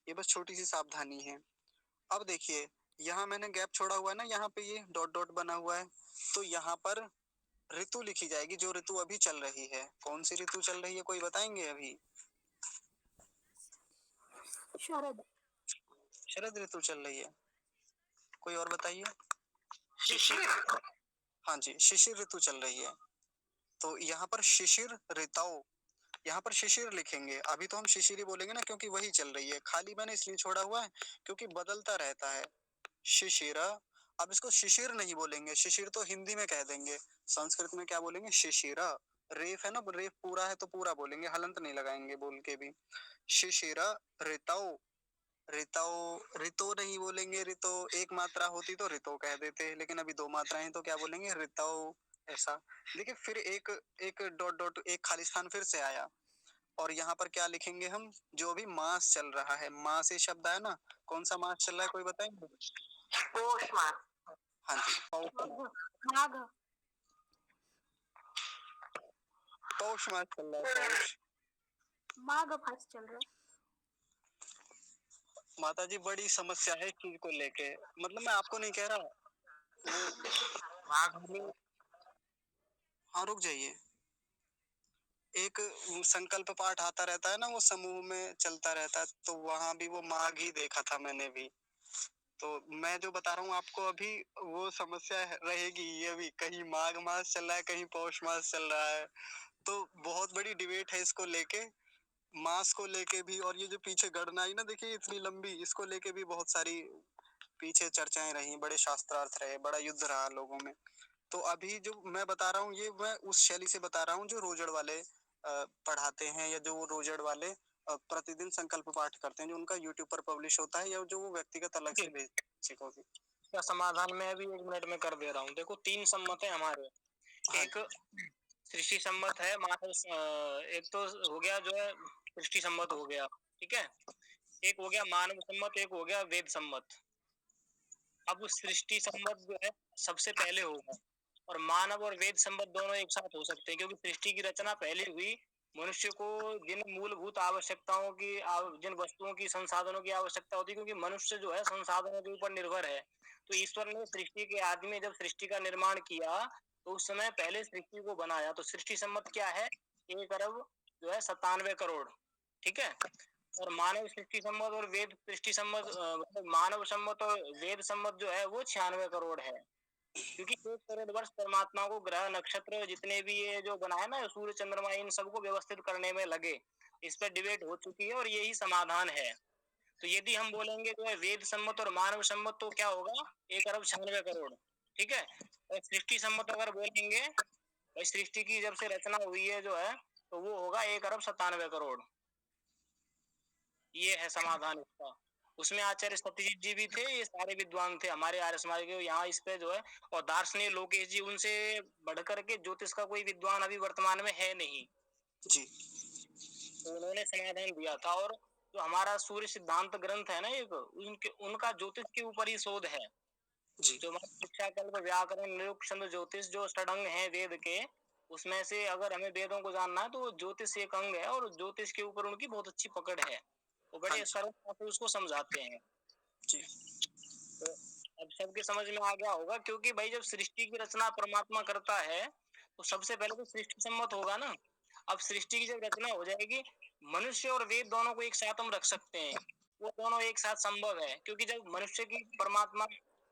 ये बस छोटी सी सावधानी है। अब देखिए यहाँ मैंने गैप छोड़ा हुआ है ना, यहाँ पे ये डॉट डॉट बना हुआ है, तो यहाँ पर ऋतु लिखी जाएगी, जो ऋतु अभी चल रही है। कौन सी ऋतु चल रही है, कोई बताएंगे अभी? शरद। शरद ऋतु चल रही है। कोई और बताइए। शिशिर। हाँ जी, शिशिर ऋतु चल रही है। तो यहाँ पर शिशिर ऋतु, यहाँ पर शिशिर लिखेंगे। अभी तो हम शिशिर ही बोलेंगे ना, क्योंकि वही चल रही है। खाली मैंने इसलिए छोड़ा हुआ है क्योंकि बदलता रहता है। शिशिर, अब इसको शिशिर नहीं बोलेंगे, शिशिर तो हिंदी में कह देंगे। संस्कृत में क्या बोलेंगे? शिशिर। रेफ है ना, रेफ पूरा है तो पूरा बोलेंगे, हलंत नहीं लगाएंगे बोल के भी। शिशिर ऋतु, ऋतु, ऋतु नहीं बोलेंगे। ऋतु एक मात्रा होती तो ऋतु कह देते, लेकिन अभी दो मात्राएं हैं तो क्या बोलेंगे? ऋतु ऐसा। देखिए फिर एक एक डॉट डॉट एक खाली स्थान फिर से आया, और यहाँ पर क्या लिखेंगे हम? जो भी मास चल रहा है, मास से शब्द है ना, कौन सा मास चल रहा है कोई बताएंगे? पोष मास। हाँ जी, माघ। पौष मास चल रहा है, पौष। माघ मास चल रहा है। माता जी बड़ी समस्या है इस चीज को लेके, मतलब मैं आपको नहीं कह रहा वो। हाँ रुक जाइए। एक संकल्प पाठ आता रहता है ना, वो समूह में चलता रहता है, तो वहां भी वो माघ ही देखा था मैंने भी। तो मैं जो बता रहा हूँ आपको अभी, वो समस्या रहेगी ये भी, कहीं माघ मास चल रहा है, कहीं पौष मास चल रहा है। तो बहुत बड़ी डिबेट है इसको लेके, मास को लेके भी। और ये जो पीछे गणना आई ना, देखिए इतनी लंबी, इसको लेके भी बहुत सारी पीछे चर्चाएं रही, बड़े शास्त्रार्थ रहे, बड़ा युद्ध रहा लोगों में। तो अभी जो मैं बता रहा हूँ, ये मैं उस शैली से बता रहा हूँ जो रोजड़ वाले पढ़ाते हैं, या जो रोजड़ वाले प्रतिदिन संकल्प पाठ करते हैं, जो उनका यूट्यूब पर पब्लिश होता है, या जो वो व्यक्तिगत अलग से भेजते हैं किसी को भी। इसका समाधान मैं अभी 1 मिनट में कर दे रहा हूँ। देखो 3 सम्मत है हमारे। हाँ एक सृष्टि सम्मत है, एक तो हो गया जो है सृष्टि सम्मत हो गया, ठीक है। एक हो गया मानव सम्मत, एक हो गया वेद सम्मत। अब सृष्टि सम्मत जो है सबसे पहले होगा, और मानव और वेद सम्मत दोनों एक साथ हो सकते हैं, क्योंकि सृष्टि की रचना पहले हुई। मनुष्य को जिन मूलभूत आवश्यकताओं की, जिन वस्तुओं की, संसाधनों की आवश्यकता होती है, क्योंकि मनुष्य जो है संसाधनों के ऊपर निर्भर है। तो ईश्वर ने सृष्टि के आदि में जब सृष्टि का निर्माण किया, तो उस समय पहले सृष्टि को बनाया। तो सृष्टि सम्मत क्या है? 1 अरब जो है 97 करोड़, ठीक है। और मानव सृष्टि सम्मत और वेद सृष्टि सम्मत, मतलब मानव सम्मत और वेद सम्मत जो है वो 96 करोड़ है। क्योंकि 1 करोड़ वर्ष परमात्मा को ग्रह नक्षत्र जितने भी ये जो बनाए ना, सूर्य चंद्रमा, इन सबको व्यवस्थित करने में लगे। इस पर डिबेट हो चुकी है और यही समाधान है। तो यदि हम बोलेंगे जो है वेद सम्मत और मानव सम्मत, तो क्या होगा? 1 अरब 96 करोड़, ठीक है। और सृष्टि सम्मत अगर बोलेंगे, भाई सृष्टि की जब से रचना हुई है जो है, तो वो होगा 1 अरब 97 करोड़। ये है समाधान इसका। उसमें आचार्य सत्यजीत जी भी थे, ये सारे विद्वान थे हमारे आर्य समाज के। यहाँ इस पे जो है, और दार्शनिक लोकेश जी, उनसे बढ़कर के ज्योतिष का कोई विद्वान अभी वर्तमान में है नहीं जी। तो उन्होंने समाधान दिया था। और जो हमारा सूर्य सिद्धांत ग्रंथ है ना एक, उनका ज्योतिष के ऊपर ही शोध है। जी। जो हमारा शिक्षा कल्प, व्याकरण, निरुक्त, छंद, ज्योतिष जो षडंग है वेद के, उसमें से अगर हमें वेदों को जानना है तो ज्योतिष एक अंग है, और ज्योतिष के ऊपर उनकी बहुत अच्छी पकड़ है। वो बड़े सरलता से उसको समझाते हैं। जी। तो अब सबके समझ में आ गया होगा, क्योंकि भाई जब सृष्टि की रचना परमात्मा करता है, तो सबसे पहले तो सृष्टि सम्मत होगा ना। अब सृष्टि की जब रचना हो जाएगी, मनुष्य और वेद दोनों को एक साथ हम रख सकते हैं। वो दोनों एक साथ संभव है, क्योंकि जब मनुष्य की परमात्मा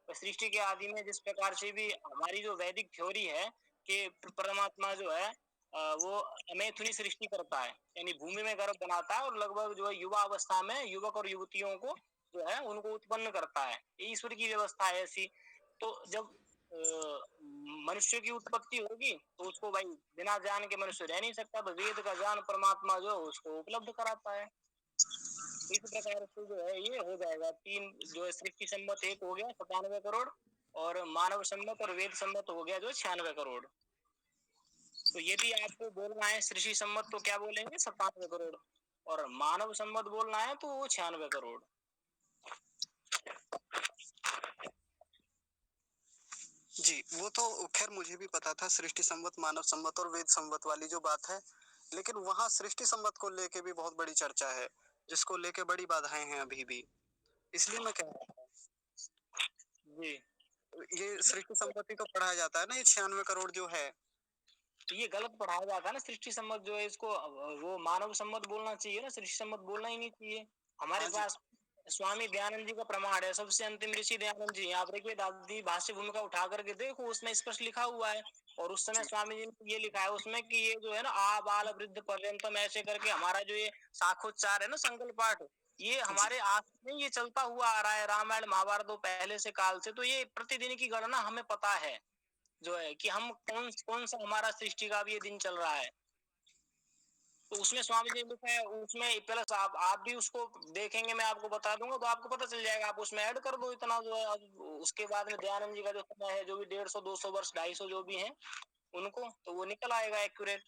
सृष्टि के आदि में, जिस प्रकार से भी हमारी जो वैदिक थ्योरी है कि परमात्मा जो है वो अमेथुनी सृष्टि करता है, यानी भूमि में गर्भ बनाता है, और लगभग जो है युवा अवस्था में युवक और युवतियों को जो है उनको उत्पन्न करता है। ये ईश्वर की व्यवस्था है ऐसी। तो जब मनुष्य की उत्पत्ति होगी, तो उसको भाई बिना ज्ञान के मनुष्य रह नहीं सकता, तो वेद का ज्ञान परमात्मा जो है उसको उपलब्ध कराता है। इस प्रकार से जो है ये हो जाएगा। 3 जो है सृष्टि सम्मत, एक हो गया 97 करोड़, और मानव सम्मत और वेद सम्मत हो गया जो 96 करोड़। तो यदि आपको बोलना है सृष्टि सम्मत तो क्या बोलेंगे 97 करोड़, और मानव सम्मत बोलना है तो वो 96 करोड़। जी, वो तो खैर मुझे भी पता था सृष्टि संवत, मानव संवत और वेद संवत वाली जो बात है, लेकिन वहाँ सृष्टि संवत को लेके भी बहुत बड़ी चर्चा है, जिसको लेके बड़ी बाधाएं हैं अभी भी। इसलिए मैं कह रहा जी, हूँ, ये सृष्टि संपत्ति को पढ़ाया जाता है ना, ये 96 करोड़ जो है। तो ये गलत पढ़ाया जाता है ना सृष्टि सम्मत जो है, इसको वो मानव सम्मत बोलना चाहिए ना, सृष्टि सम्मत बोलना ही नहीं चाहिए। हमारे हाँ जी, पास स्वामी दयानंद जी का प्रमाण है, सबसे अंतिम ऋषि दयानंद जी। आप देखिए दादी भाष्य भूमिका उठा करके देखो, उसमें स्पष्ट लिखा हुआ है। और उस समय जी, स्वामी जी ने ये लिखा है उसमें कि ये जो है ना आ बाल वृद्ध पर्यंतम ऐसे करके हमारा जो ये शाखोच्चार है ना, संकल्प पाठ, ये जी, हमारे आस में ये चलता हुआ आ रहा है, रामायण महाभारत तो पहले से काल से। तो ये प्रतिदिन की गणना हमें पता है जो है कि हम कौन कौन सा हमारा सृष्टि का भी ये दिन चल रहा है। तो उसमें स्वामी जी ने लिखा है, उसमें प्लस आप भी उसको देखेंगे, मैं आपको बता दूंगा तो आपको पता चल जाएगा। आप उसमें ऐड कर दो इतना जो है। अब उसके बाद में दयानंद जी का जो समय है, जो भी 150-200 वर्ष 250 जो भी है उनको, तो वो निकल आएगा एक्यूरेट।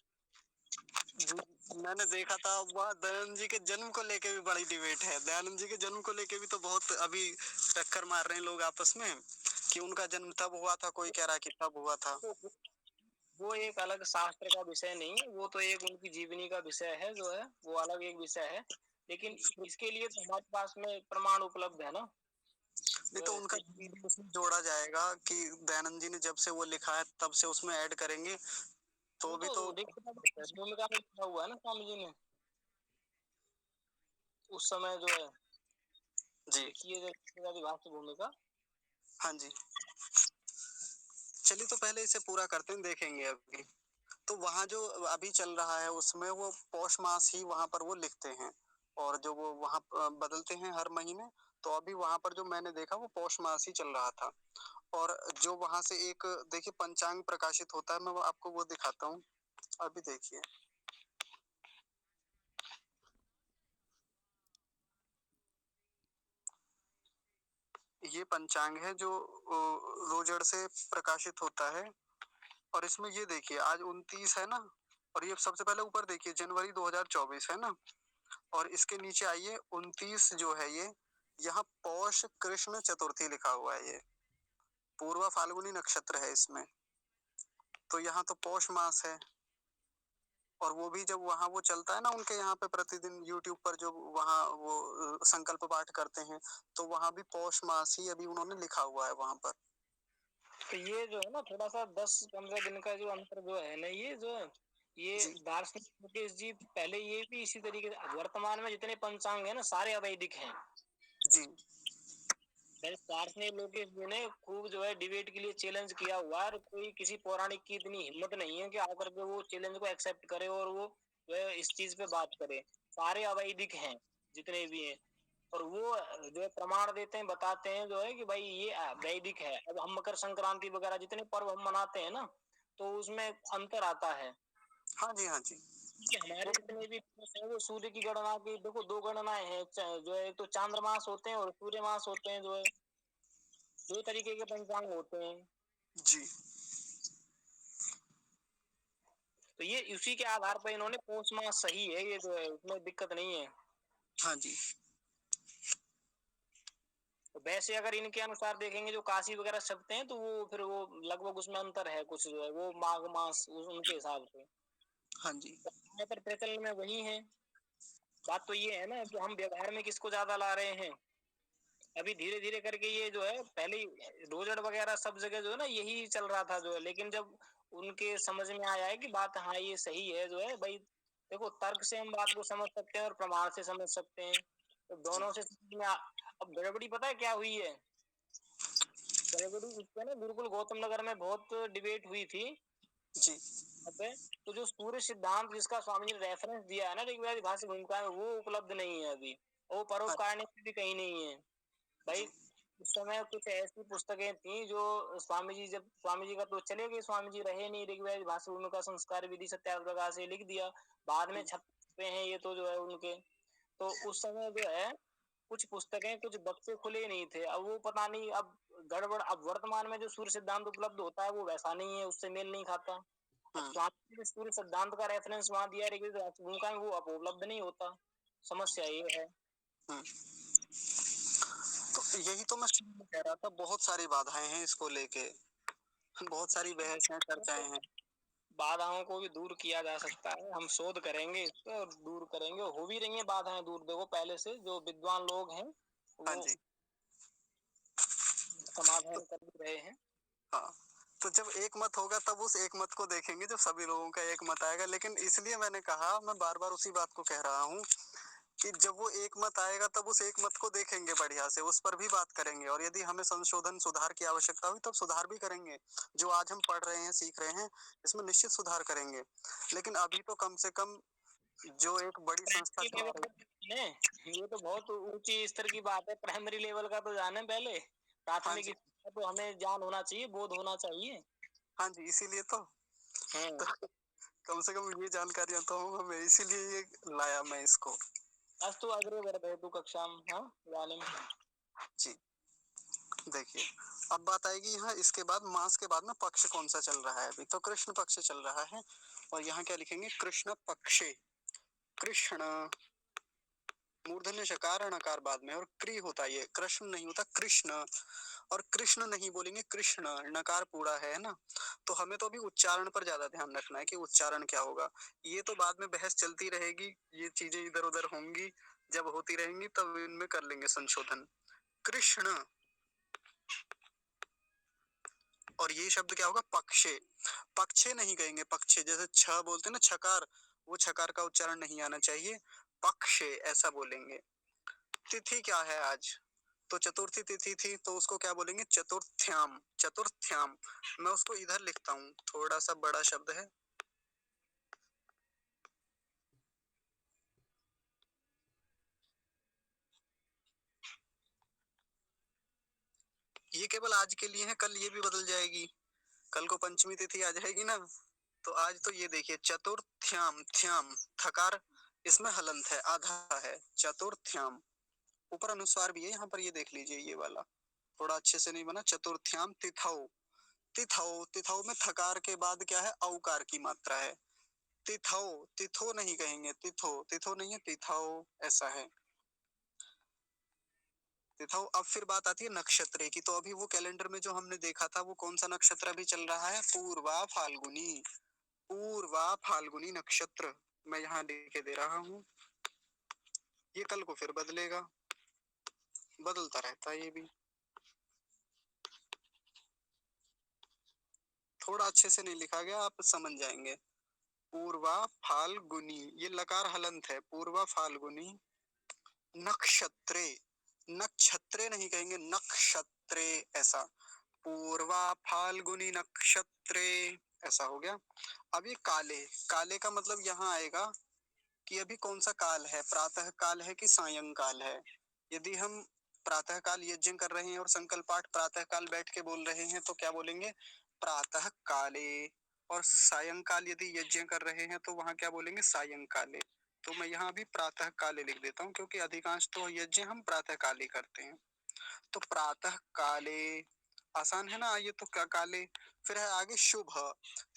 जी। मैंने देखा था वहाँ दयानंद जी के जन्म को लेके भी बड़ी डिबेट है। दयानंद जी के जन्म को लेके भी तो बहुत अभी टक्कर मार रहे हैं लोग आपस में, कि उनका जन्म तब हुआ था, कोई कह रहा है कि तब हुआ था। तो वो एक अलग शास्त्र का विषय नहीं है, वो तो एक उनकी जीवनी का विषय है जो है, वो अलग एक विषय है। लेकिन इसके लिए तो हमारे पास में प्रमाण उपलब्ध है ना नहीं जो तो है। उनका जीवन भी उसमें जोड़ा जाएगा कि दयानंद जी ने जब से वो लिखा है तब से उसमें ऐड करेंगे तो वो भी तो। तो देखिए भूमिका में लिखा हुआ है ना स्वामी जी ने उस समय जो है। जी, देखिए भाष्य भूमिका। हाँ जी। चलिए तो पहले इसे पूरा करते हैं, देखेंगे अभी। तो वहाँ जो अभी चल रहा है उसमें वो पौष मास ही वहाँ पर वो लिखते हैं, और जो वो वहाँ बदलते हैं हर महीने। तो अभी वहाँ पर जो मैंने देखा वो पौष मास ही चल रहा था। और जो वहाँ से एक देखिए पंचांग प्रकाशित होता है, मैं वो आपको वो दिखाता हूँ। अभी देखिए, ये पंचांग है जो रोजड़ से प्रकाशित होता है। और इसमें ये देखिए आज 29 है ना, और ये सबसे पहले ऊपर देखिए जनवरी 2024 है ना, और इसके नीचे आइए 29 जो है ये, यहाँ पौष कृष्ण चतुर्थी लिखा हुआ है। ये पूर्वा फाल्गुनी नक्षत्र है इसमें। तो यहाँ तो पौष मास है। और वो भी जब वहाँ वो चलता है ना उनके यहाँ पे प्रतिदिन यूट्यूब पर, जो वहाँ वो संकल्प पाठ करते हैं, तो वहाँ भी पौष मास ही अभी उन्होंने लिखा हुआ है वहाँ पर। तो ये जो है ना थोड़ा सा 10-15 दिन का जो अंतर जो है ना, ये जो है ये जी, दार्शनिक मुकेश जी पहले ये भी इसी तरीके से, वर्तमान में जितने पंचांग है ना सारे अवैदिक हैं। जी, दार्शनिक लोकेश जी ने खूब जो है डिबेट के लिए चैलेंज किया हुआ है, और कोई किसी पौराणिक की इतनी हिम्मत नहीं है कि आकर के वो चैलेंज को एक्सेप्ट करे और वो जो है इस चीज पे बात करे। सारे अवैदिक हैं जितने भी हैं। और वो जो है प्रमाण देते हैं, बताते हैं जो है कि भाई ये वैदिक है। अब हम मकर संक्रांति वगैरह जितने पर्व हम मनाते हैं ना, तो उसमें अंतर आता है हाँ जी, हाँ जी। कि हमारे जितने भी दिवस हैं वो सूर्य की गणना की, देखो दो गणनाएं हैं जो है, तो चांद्रमास होते हैं और सूर्य मास होते हैं जो है, दो तरीके के पंचांग होते हैं। जी, तो ये उसी के आधार पर इन्होंने पौष मास सही है ये जो है, उसमें दिक्कत नहीं है। हाँ जी, तो वैसे अगर इनके अनुसार देखेंगे जो काशी वगैरह छपते हैं, तो वो फिर वो लगभग उसमें अंतर है कुछ जो है, वो माघ मास उनके हिसाब से। हाँ जी, यहाँ पर प्रचलन में वही है। बात तो ये है ना कि हम व्यवहार में किसको ज्यादा ला रहे हैं। अभी धीरे धीरे करके ये जो है, पहले रोजड़ वगैरह सब जगह जो है ना यही चल रहा था जो है, लेकिन जब उनके समझ में आया है कि बात हाँ ये सही है जो है भाई, देखो तर्क से हम बात को समझ सकते हैं और प्रमाण से समझ सकते हैं, तो जी, दोनों से समझ में अब गड़बड़ी पता है क्या हुई है। गड़बड़ी इस पे ना बिल्कुल गौतम नगर में बहुत डिबेट हुई थी जी, यहाँ पे। तो जो सूर्य सिद्धांत जिसका स्वामी जी ने रेफरेंस दिया है ना ऋग्वेद भाष्य भूमिका में, वो उपलब्ध नहीं है अभी। वो हाँ परोपकार में भी कहीं नहीं है भाई। जी, उस समय कुछ ऐसी पुस्तकें थी जो स्वामी जी, जब स्वामी जी का तो चले गए, स्वामी जी रहे नहीं, ऋग्वेद भाष्य उनका संस्कार विधि सत्याग्रह से लिख दिया, बाद में छपे हैं ये तो जो है उनके। तो उस समय जो है कुछ पुस्तकें, कुछ बक्से खुले नहीं थे। अब वो पता नहीं, अब गड़बड़, अब वर्तमान में जो सूर्य सिद्धांत उपलब्ध होता है वो वैसा नहीं है, उससे मेल नहीं खाता। अब हाँ, स्वामी इस पूरे सिद्धांत का रेफरेंस वहां दिया ऋग्वेद भूमिका में, वो अब उपलब्ध नहीं होता। समस्या ये है। तो यही तो मैं शुरू में कह रहा था, बहुत सारी बाधाएं हैं इसको लेके, बहुत सारी बहस हैं, चर्चाएं हैं। बाधाओं को भी दूर किया जा सकता है, हम शोध करेंगे इस पे और दूर करेंगे, हो भी रही है बाधाएं दूर। देखो पहले से जो विद्वान लोग हैं हाँ वो जी। समाधान तो, कर भी रहे हैं। हाँ, तो जब एक मत होगा तब उस एक मत को देखेंगे, जब सभी लोगों का एक मत आएगा। लेकिन इसलिए मैंने कहा, मैं बार बार उसी बात को कह रहा हूँ कि जब वो एक मत आएगा तब उस एक मत को देखेंगे बढ़िया से, उस पर भी बात करेंगे, और यदि हमें संशोधन सुधार की आवश्यकता हुई तब सुधार भी करेंगे। जो आज हम पढ़ रहे हैं, सीख रहे हैं, इसमें निश्चित सुधार करेंगे। लेकिन अभी तो कम से कम जो एक बड़ी संस्था चला रही है। ये तो बहुत ऊंची स्तर की बात है, प्राइमरी लेवल का तो जाने पहले, हाँ प्राथमिक जी, स्तर का तो हमें ज्ञान होना चाहिए, बोध होना चाहिए। हाँ जी, इसीलिए तो कम से कम ये जानकारियां तो हमें, इसीलिए ये लाया मैं इसको। अस्तु अग्रे वर्धयतु कक्षां, हाँ इदानीं। जी, देखिए, अब बात आएगी यहाँ, इसके बाद मास के बाद में पक्ष कौन सा चल रहा है। अभी तो कृष्ण पक्ष चल रहा है, और यहाँ क्या लिखेंगे, कृष्ण पक्षे। कृष्ण मूर्धन्य शकार नकार बाद में, और क्री होता है, ये कृष्ण नहीं होता, कृष्ण। और कृष्ण नहीं बोलेंगे, कृष्ण, नकार पूरा है ना। तो हमें तो अभी उच्चारण पर ज्यादा ध्यान रखना है कि उच्चारण क्या होगा। ये तो बाद में बहस चलती रहेगी, ये चीजें इधर उधर होंगी, जब होती रहेंगी तब इनमें कर लेंगे संशोधन। कृष्ण, और ये शब्द क्या होगा, पक्षे। पक्षे नहीं कहेंगे, पक्षे, जैसे छ बोलते हैं ना, छकार, वो छकार का उच्चारण नहीं आना चाहिए, पक्षे ऐसा बोलेंगे। तिथि क्या है आज, तो चतुर्थी तिथि थी, तो उसको क्या बोलेंगे, चतुर्थ्याम। चतुर्थ्याम, मैं उसको इधर लिखता हूँ, थोड़ा सा बड़ा शब्द है। ये केवल आज के लिए है, कल ये भी बदल जाएगी, कल को पंचमी तिथि आ जाएगी ना। तो आज तो ये देखिए, चतुर्थ्याम, थ्याम, थकार इसमें हलंत है, आधा है, चतुर्थ्याम। ऊपर अनुस्वार भी है यहाँ पर, ये देख लीजिए, ये वाला थोड़ा अच्छे से नहीं बना। चतुर्थ्याम तिथौ, तिथौ, तिथौ में थकार के बाद क्या है, औकार की मात्रा है। तिथौ, तिथो नहीं कहेंगे, तिथो, तिथो नहीं है, तिथौ ऐसा है, तिथौ। अब फिर बात आती है नक्षत्र की, तो अभी वो कैलेंडर में जो हमने देखा था, वो कौन सा नक्षत्र अभी चल रहा है, पूर्वा फाल्गुनी। पूर्वा फाल्गुनी नक्षत्र मैं यहाँ लिखे दे रहा हूँ। ये कल को फिर बदलेगा, बदलता रहता है ये भी, थोड़ा अच्छे से नहीं लिखा गया, आप समझ जाएंगे। पूर्वा फाल्गुनी, ये लकार हलंत है, पूर्वा फाल्गुनी नक्षत्रे। नक्षत्रे नहीं कहेंगे, नक्षत्रे ऐसा, पूर्वा फाल्गुनी नक्षत्रे ऐसा हो गया। अब ये काले, काले का मतलब यहाँ आएगा कि अभी कौन सा काल है, प्रातः काल है कि सायंकाल है। यदि हम प्रातः काल यज्ञ कर रहे हैं और संकल्प पाठ प्रातः काल बैठ के बोल रहे हैं, तो क्या बोलेंगे, प्रातः काले। और सायंकाल यदि यज्ञ कर रहे हैं तो वहां क्या बोलेंगे, सायंकाले। तो मैं यहाँ भी प्रातः काले लिख देता हूँ, क्योंकि अधिकांश तो यज्ञ हम प्रातः काल ही करते हैं। तो प्रातः काले, आसान है ना ये तो, क्या काले। फिर है आगे शुभ।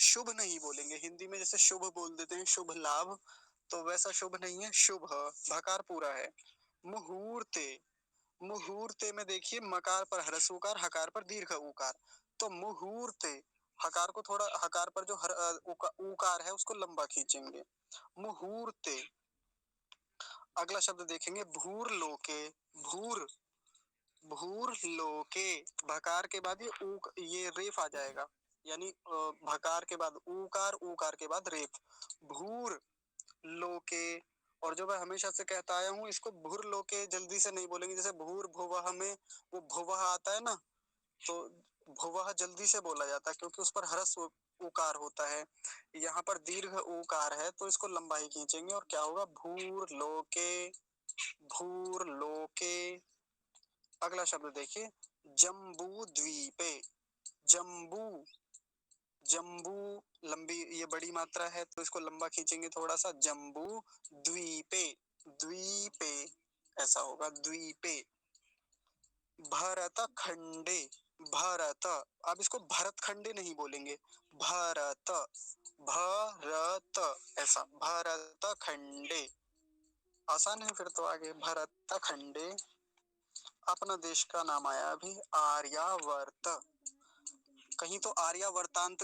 शुभ नहीं बोलेंगे, हिंदी में जैसे शुभ बोल देते हैं, शुभ लाभ, तो वैसा शुभ नहीं है, शुभ, भकार पूरा है। मुहूर्ते, मुहूर्ते में देखिए, मकार पर ह्रस्व उकार, हकार पर दीर्घ उकार, तो मुहूर्ते, हकार को थोड़ा, हकार पर जो उकार है उसको लंबा खींचेंगे, मुहूर्ते। अगला शब्द देखेंगे, भूर लोके। भूर, भूर लोके, भकार के बाद ये रेफ आ जाएगा, यानी भकार के बाद उकार, उकार के बाद रेफ, भूर लोके। और जो मैं हमेशा से कहता आया हूँ, इसको भूर लोके जल्दी से नहीं बोलेंगे, जैसे भूर भुवः में वो भुवः आता है ना, तो भुवः जल्दी से बोला जाता है, क्योंकि उस पर ह्रस्व उकार होता है। यहाँ पर दीर्घ उकार है, तो इसको लंबा ही खींचेंगे, और क्या होगा, भूर लोके, भूर लोके। अगला शब्द देखिए, जम्बू द्वीपे। जम्बू, जम्बू लंबी, ये बड़ी मात्रा है, तो इसको लंबा खींचेंगे थोड़ा सा, जम्बू द्वीपे, द्वीपे ऐसा होगा, द्वीपे। भरत खंडे, भरत, अब इसको भरत खंडे नहीं बोलेंगे, भरत, भरत, ऐसा भरत खंडे। आसान है फिर तो आगे, भरत खंडे। अपना देश का नाम आया अभी, आर्यावर्त। कहीं तो आर्यावर्तांत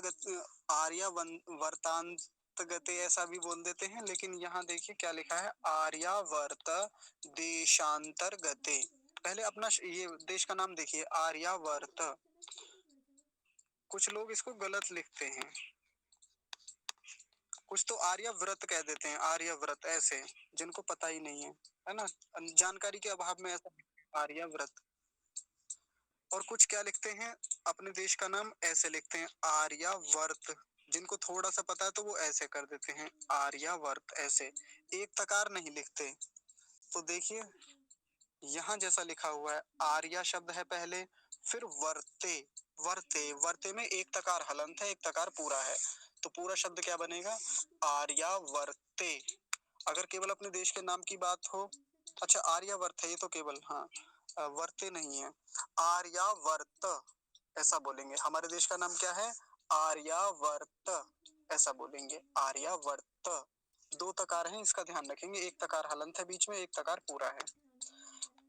गते ऐसा भी बोल देते हैं, लेकिन यहाँ देखिए क्या लिखा है, आर्यावर्त देशांतर गते। पहले अपना ये देश का नाम देखिए, आर्यावर्त। कुछ लोग इसको गलत लिखते हैं, कुछ तो आर्यव्रत कह देते हैं, आर्यव्रत ऐसे, जिनको पता ही नहीं है ना, जानकारी के अभाव में ऐसा आर्यव्रत। और कुछ क्या लिखते हैं, अपने देश का नाम ऐसे लिखते हैं, आर्यावर्त। जिनको थोड़ा सा पता है तो वो ऐसे कर देते हैं, आर्यावर्त ऐसे, एक तकार नहीं लिखते। तो देखिए यहाँ जैसा लिखा हुआ है, आर्या शब्द है पहले, फिर वर्ते, वर्ते, वर्ते में एक तकार हलंत है, एक तकार पूरा है, तो पूरा शब्द क्या बनेगा, आर्यावर्ते। अगर केवल अपने देश के नाम की बात हो, अच्छा आर्यावर्त है ये तो केवल, हाँ वर्ते नहीं है, आर्यावर्त ऐसा बोलेंगे। हमारे देश का नाम क्या है, आर्यावर्त, ऐसा बोलेंगे, आर्यावर्त। दो तकार हैं, इसका ध्यान रखेंगे, एक तकार हलंत है बीच में, एक तकार पूरा है।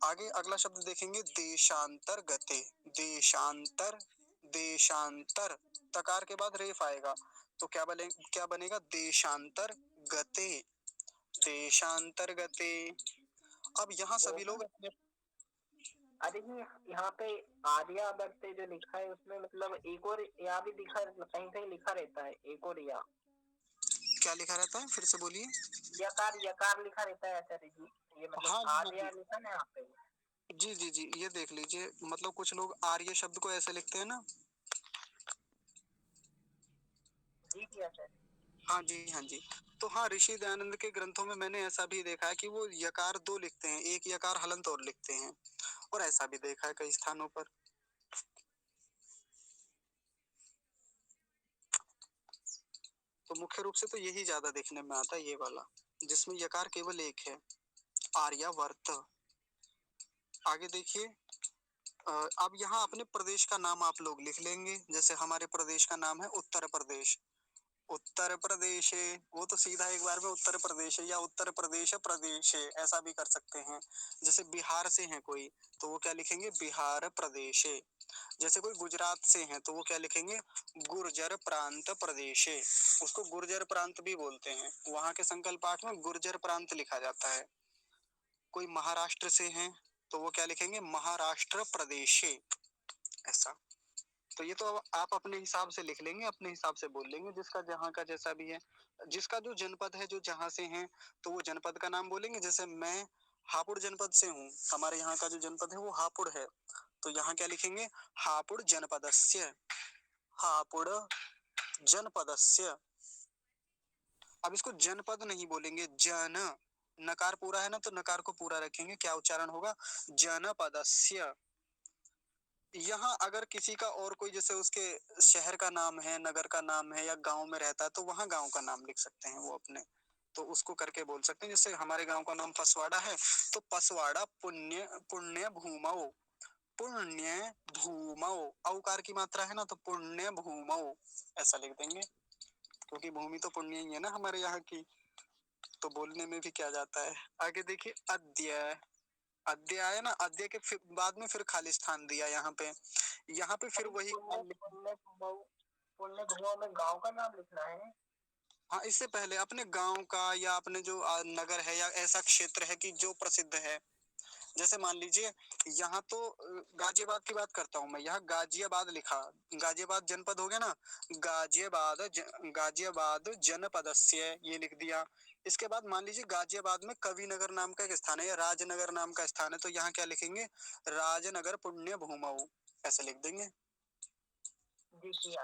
आगे अगला शब्द देखेंगे, देशांतर गते, देशांतर, देशांतर, तकार के बाद रेफ आएगा, तो क्या बनेगा, देशांतर गते, देशांतर गते। अब यहाँ सभी लोग अपने, अरे ये यहाँ पे आर्यावर्त जो लिखा है उसमें मतलब एक और या भी दिखा, कहीं कहीं लिखा रहता है एक और या, क्या लिखा रहता है, फिर से बोलिए। यकार, यकार लिखा रहता है आचार्य जी, ये मतलब हाँ हाँ आर्या लिखा ना यहाँ पे। जी जी जी, ये देख लीजिए, मतलब कुछ लोग आर्य शब्द को ऐसे लिखते हैं ना। जी जी आचार्य। हाँ जी हाँ जी। तो हाँ, ऋषि दयानंद के ग्रंथों में मैंने ऐसा भी देखा है कि वो यकार दो लिखते हैं, एक यकार हलंत और लिखते हैं, और ऐसा भी देखा है कई स्थानों पर। तो मुख्य रूप से तो यही ज्यादा देखने में आता है, ये वाला जिसमें यकार केवल एक है, आर्यावर्त। आगे देखिए, अब यहाँ अपने प्रदेश का नाम आप लोग लिख लेंगे, जैसे हमारे प्रदेश का नाम है उत्तर प्रदेश, उत्तर प्रदेश है, वो तो सीधा एक बार में उत्तर प्रदेश है, या उत्तर प्रदेश प्रदेश है, ऐसा भी कर सकते हैं। जैसे बिहार से हैं कोई, तो वो क्या लिखेंगे, बिहार प्रदेश है। जैसे कोई गुजरात से हैं तो वो क्या लिखेंगे, गुर्जर प्रांत प्रदेश है, उसको गुर्जर प्रांत भी बोलते हैं, वहां के संकल्प पाठ में गुर्जर प्रांत लिखा जाता है। कोई महाराष्ट्र से हैं तो वो क्या लिखेंगे, महाराष्ट्र प्रदेश है, ऐसा। तो ये तो अब आप अपने हिसाब से लिख लेंगे, अपने हिसाब से बोल लेंगे, जिसका जहाँ का जैसा भी है, जिसका जो जनपद है, जो जहाँ से हैं तो वो जनपद का नाम बोलेंगे। जैसे मैं हापुड़ जनपद से हूँ, हमारे यहाँ का जो जनपद है वो हापुड़ है, तो यहाँ क्या लिखेंगे, हापुड़ जनपदस्य, हापुड़ जनपदस्य। अब इसको जनपद नहीं बोलेंगे, जन, नकार पूरा है ना, तो नकार को पूरा रखेंगे, क्या उच्चारण होगा, जनपदस्य। यहाँ अगर किसी का और कोई, जैसे उसके शहर का नाम है, नगर का नाम है, या गांव में रहता है, तो वहाँ गांव का नाम लिख सकते हैं वो अपने, तो उसको करके बोल सकते हैं। जैसे हमारे गांव का नाम पसवाड़ा है, तो पसवाड़ा पुण्य, पुण्य भूमौ, पुण्य भूमौ, औकार की मात्रा है ना, तो पुण्य भूमौ ऐसा लिख देंगे, क्योंकि भूमि तो पुण्य ही है ना हमारे यहाँ की, तो बोलने में भी क्या जाता है। आगे देखिए, अद्य, अद्य आया ना, अद्य के बाद में फिर खाली स्थान दिया यहाँ पे, यहाँ पे फिर वही पुण्य भूमि में गांव का नाम लिखना है। हाँ, इससे पहले अपने गांव का, या अपने जो नगर है, या ऐसा क्षेत्र है कि जो प्रसिद्ध है। जैसे मान लीजिए, यहाँ तो गाजियाबाद की बात करता हूँ मैं, यहाँ गाजियाबाद लिखा, गाजियाबाद जनपद हो गया ना, गाजियाबाद जनपदस्य ये लिख दिया। इसके बाद मान लीजिए गाजियाबाद में कवि नगर नाम का एक स्थान है, या राजनगर नाम का स्थान है, तो यहाँ क्या लिखेंगे, राजनगर पुण्य भूमौ ऐसे लिख देंगे। जी जी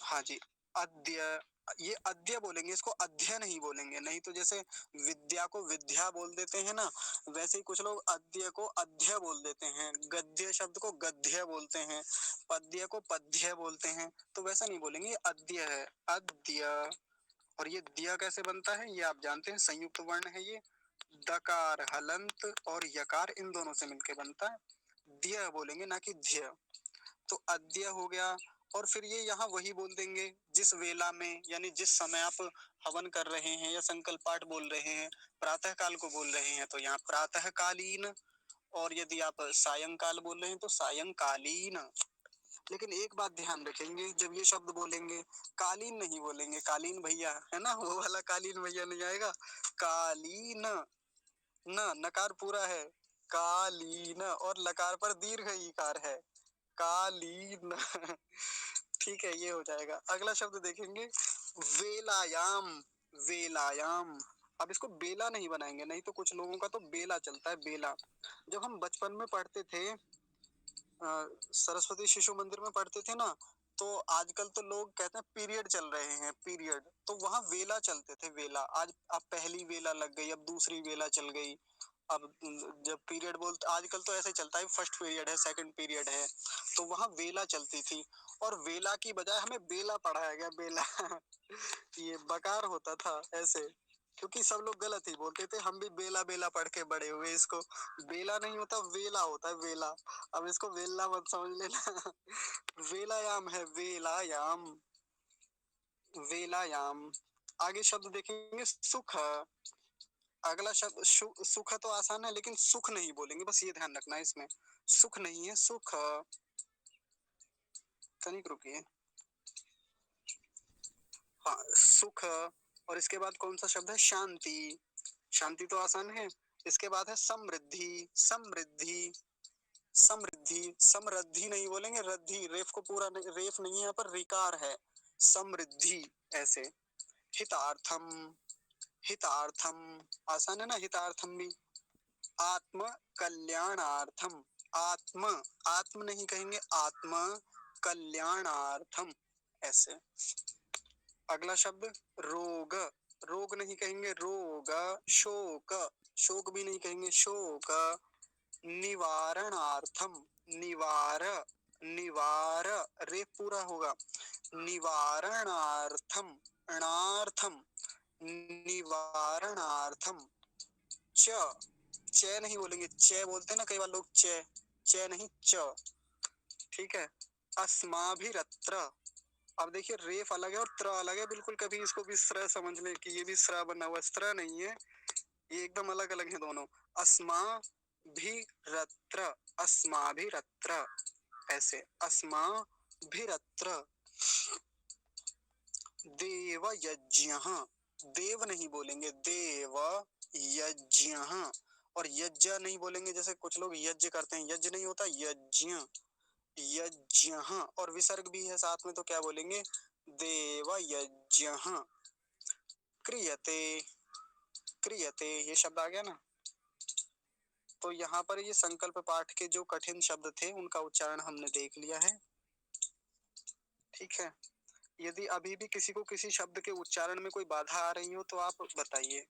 हाँ जी। अद्य, ये अद्य बोलेंगे, इसको अध्य नहीं बोलेंगे, नहीं तो जैसे विद्या को विद्या बोल देते हैं ना, वैसे ही कुछ लोग अद्य को अध्य बोल देते हैं, गद्य शब्द को गद्य बोलते हैं, पद्य को पद्य बोलते हैं, तो वैसा नहीं बोलेंगे, ये अद्य है, अद्य। और ये दिया कैसे बनता है ये आप जानते हैं, संयुक्त वर्ण है ये, दकार हलंत और यकार इन दोनों से मिलकर बनता है, दिया बोलेंगे ना कि ध्य। तो अद्य हो गया, और फिर ये यहाँ वही बोल देंगे जिस वेला में, यानी जिस समय आप हवन कर रहे हैं या संकल्प पाठ बोल रहे हैं, प्रातः काल को बोल रहे हैं तो यहाँ प्रातः कालीन, और यदि आप सायंकाल बोल रहे हैं तो सायंकालीन। लेकिन एक बात ध्यान रखेंगे, जब ये शब्द बोलेंगे कालीन नहीं बोलेंगे, कालीन भैया है ना, वो वाला कालीन भैया नहीं आएगा, कालीन, न नकार पूरा है, कालीन, और लकार पर दीर्घ ईकार है, कालीन। ठीक है, ये हो जाएगा। अगला शब्द देखेंगे वेलायाम, वेलायाम। अब इसको बेला नहीं बनाएंगे, नहीं तो कुछ लोगों का तो बेला चलता है, बेला। जब हम बचपन में पढ़ते थे, सरस्वती शिशु मंदिर में पढ़ते थे ना, तो आजकल तो लोग कहते हैं पीरियड चल रहे हैं, पीरियड, तो वहाँ वेला चलते थे, वेला। आज अब पहली वेला लग गई, अब दूसरी वेला चल गई। अब जब पीरियड बोलते, आजकल तो ऐसे चलता है फर्स्ट पीरियड है, सेकंड पीरियड है, तो वहाँ वेला चलती थी, और वेला की बजाय हमें बेला पढ़ाया गया, बेला। ये बकार होता था ऐसे, क्योंकि सब लोग गलत ही बोलते थे, हम भी बेला बेला पढ़ के बड़े हुए। इसको बेला नहीं होता, वेला होता है, वेला। अब इसको वेला मत समझ लेना। वेलायाम है, वेलायाम, वेलायाम। आगे शब्द देखेंगे सुख। अगला शब्द सुख तो आसान है, लेकिन सुख नहीं बोलेंगे, बस ये ध्यान रखना है इसमें, सुख नहीं है, सुख। तनिक रुकिए, हाँ सुख। और इसके बाद कौन सा शब्द है, शांति। शांति तो आसान है। इसके बाद है समृद्धि, समृद्धि, समृद्धि, समृद्धि नहीं बोलेंगे, रद्धि, रेफ को पूरा रेफ नहीं है यहाँ पर, रिकार है, समृद्धि ऐसे। हितार्थम, हितार्थम आसान है ना, हितार्थम भी। आत्म कल्याणार्थम, आत्म, आत्म नहीं कहेंगे, आत्म कल्याणार्थम ऐसे। अगला शब्द रोग, रोग नहीं कहेंगे, रोग। शोक, शोक भी नहीं कहेंगे, शोक। निवारणार्थम, निवार, निवार, रे पूरा होगा, निवारणार्थम, अणार्थम, निवारणार्थम। च, च नहीं बोलेंगे, च बोलते हैं ना कई बार लोग, च, च नहीं, च। ठीक है, अस्माभिरत्र। अब देखिए रेफ अलग है और त्र अलग है, बिल्कुल कभी इसको भी स्र समझ लें कि ये भी स्र बना हुआ, स्त्र नहीं है, ये एकदम अलग अलग है दोनों। अस्माभिरत्र, अस्माभिरत्र ऐसे, अस्माभिरत्र। देव यज्ञः, देव नहीं बोलेंगे, देव यज्ञः। और यज्ञ नहीं बोलेंगे, जैसे कुछ लोग यज्ञ करते हैं, यज्ञ नहीं होता, यज्ञ, यज्ञः। और विसर्ग भी है साथ में, तो क्या बोलेंगे, देव यज्ञः। क्रियते, क्रियते, ये शब्द आ गया ना। तो यहाँ पर ये संकल्प पाठ के जो कठिन शब्द थे उनका उच्चारण हमने देख लिया है। ठीक है, यदि अभी भी किसी को किसी शब्द के उच्चारण में कोई बाधा आ रही हो तो आप बताइए।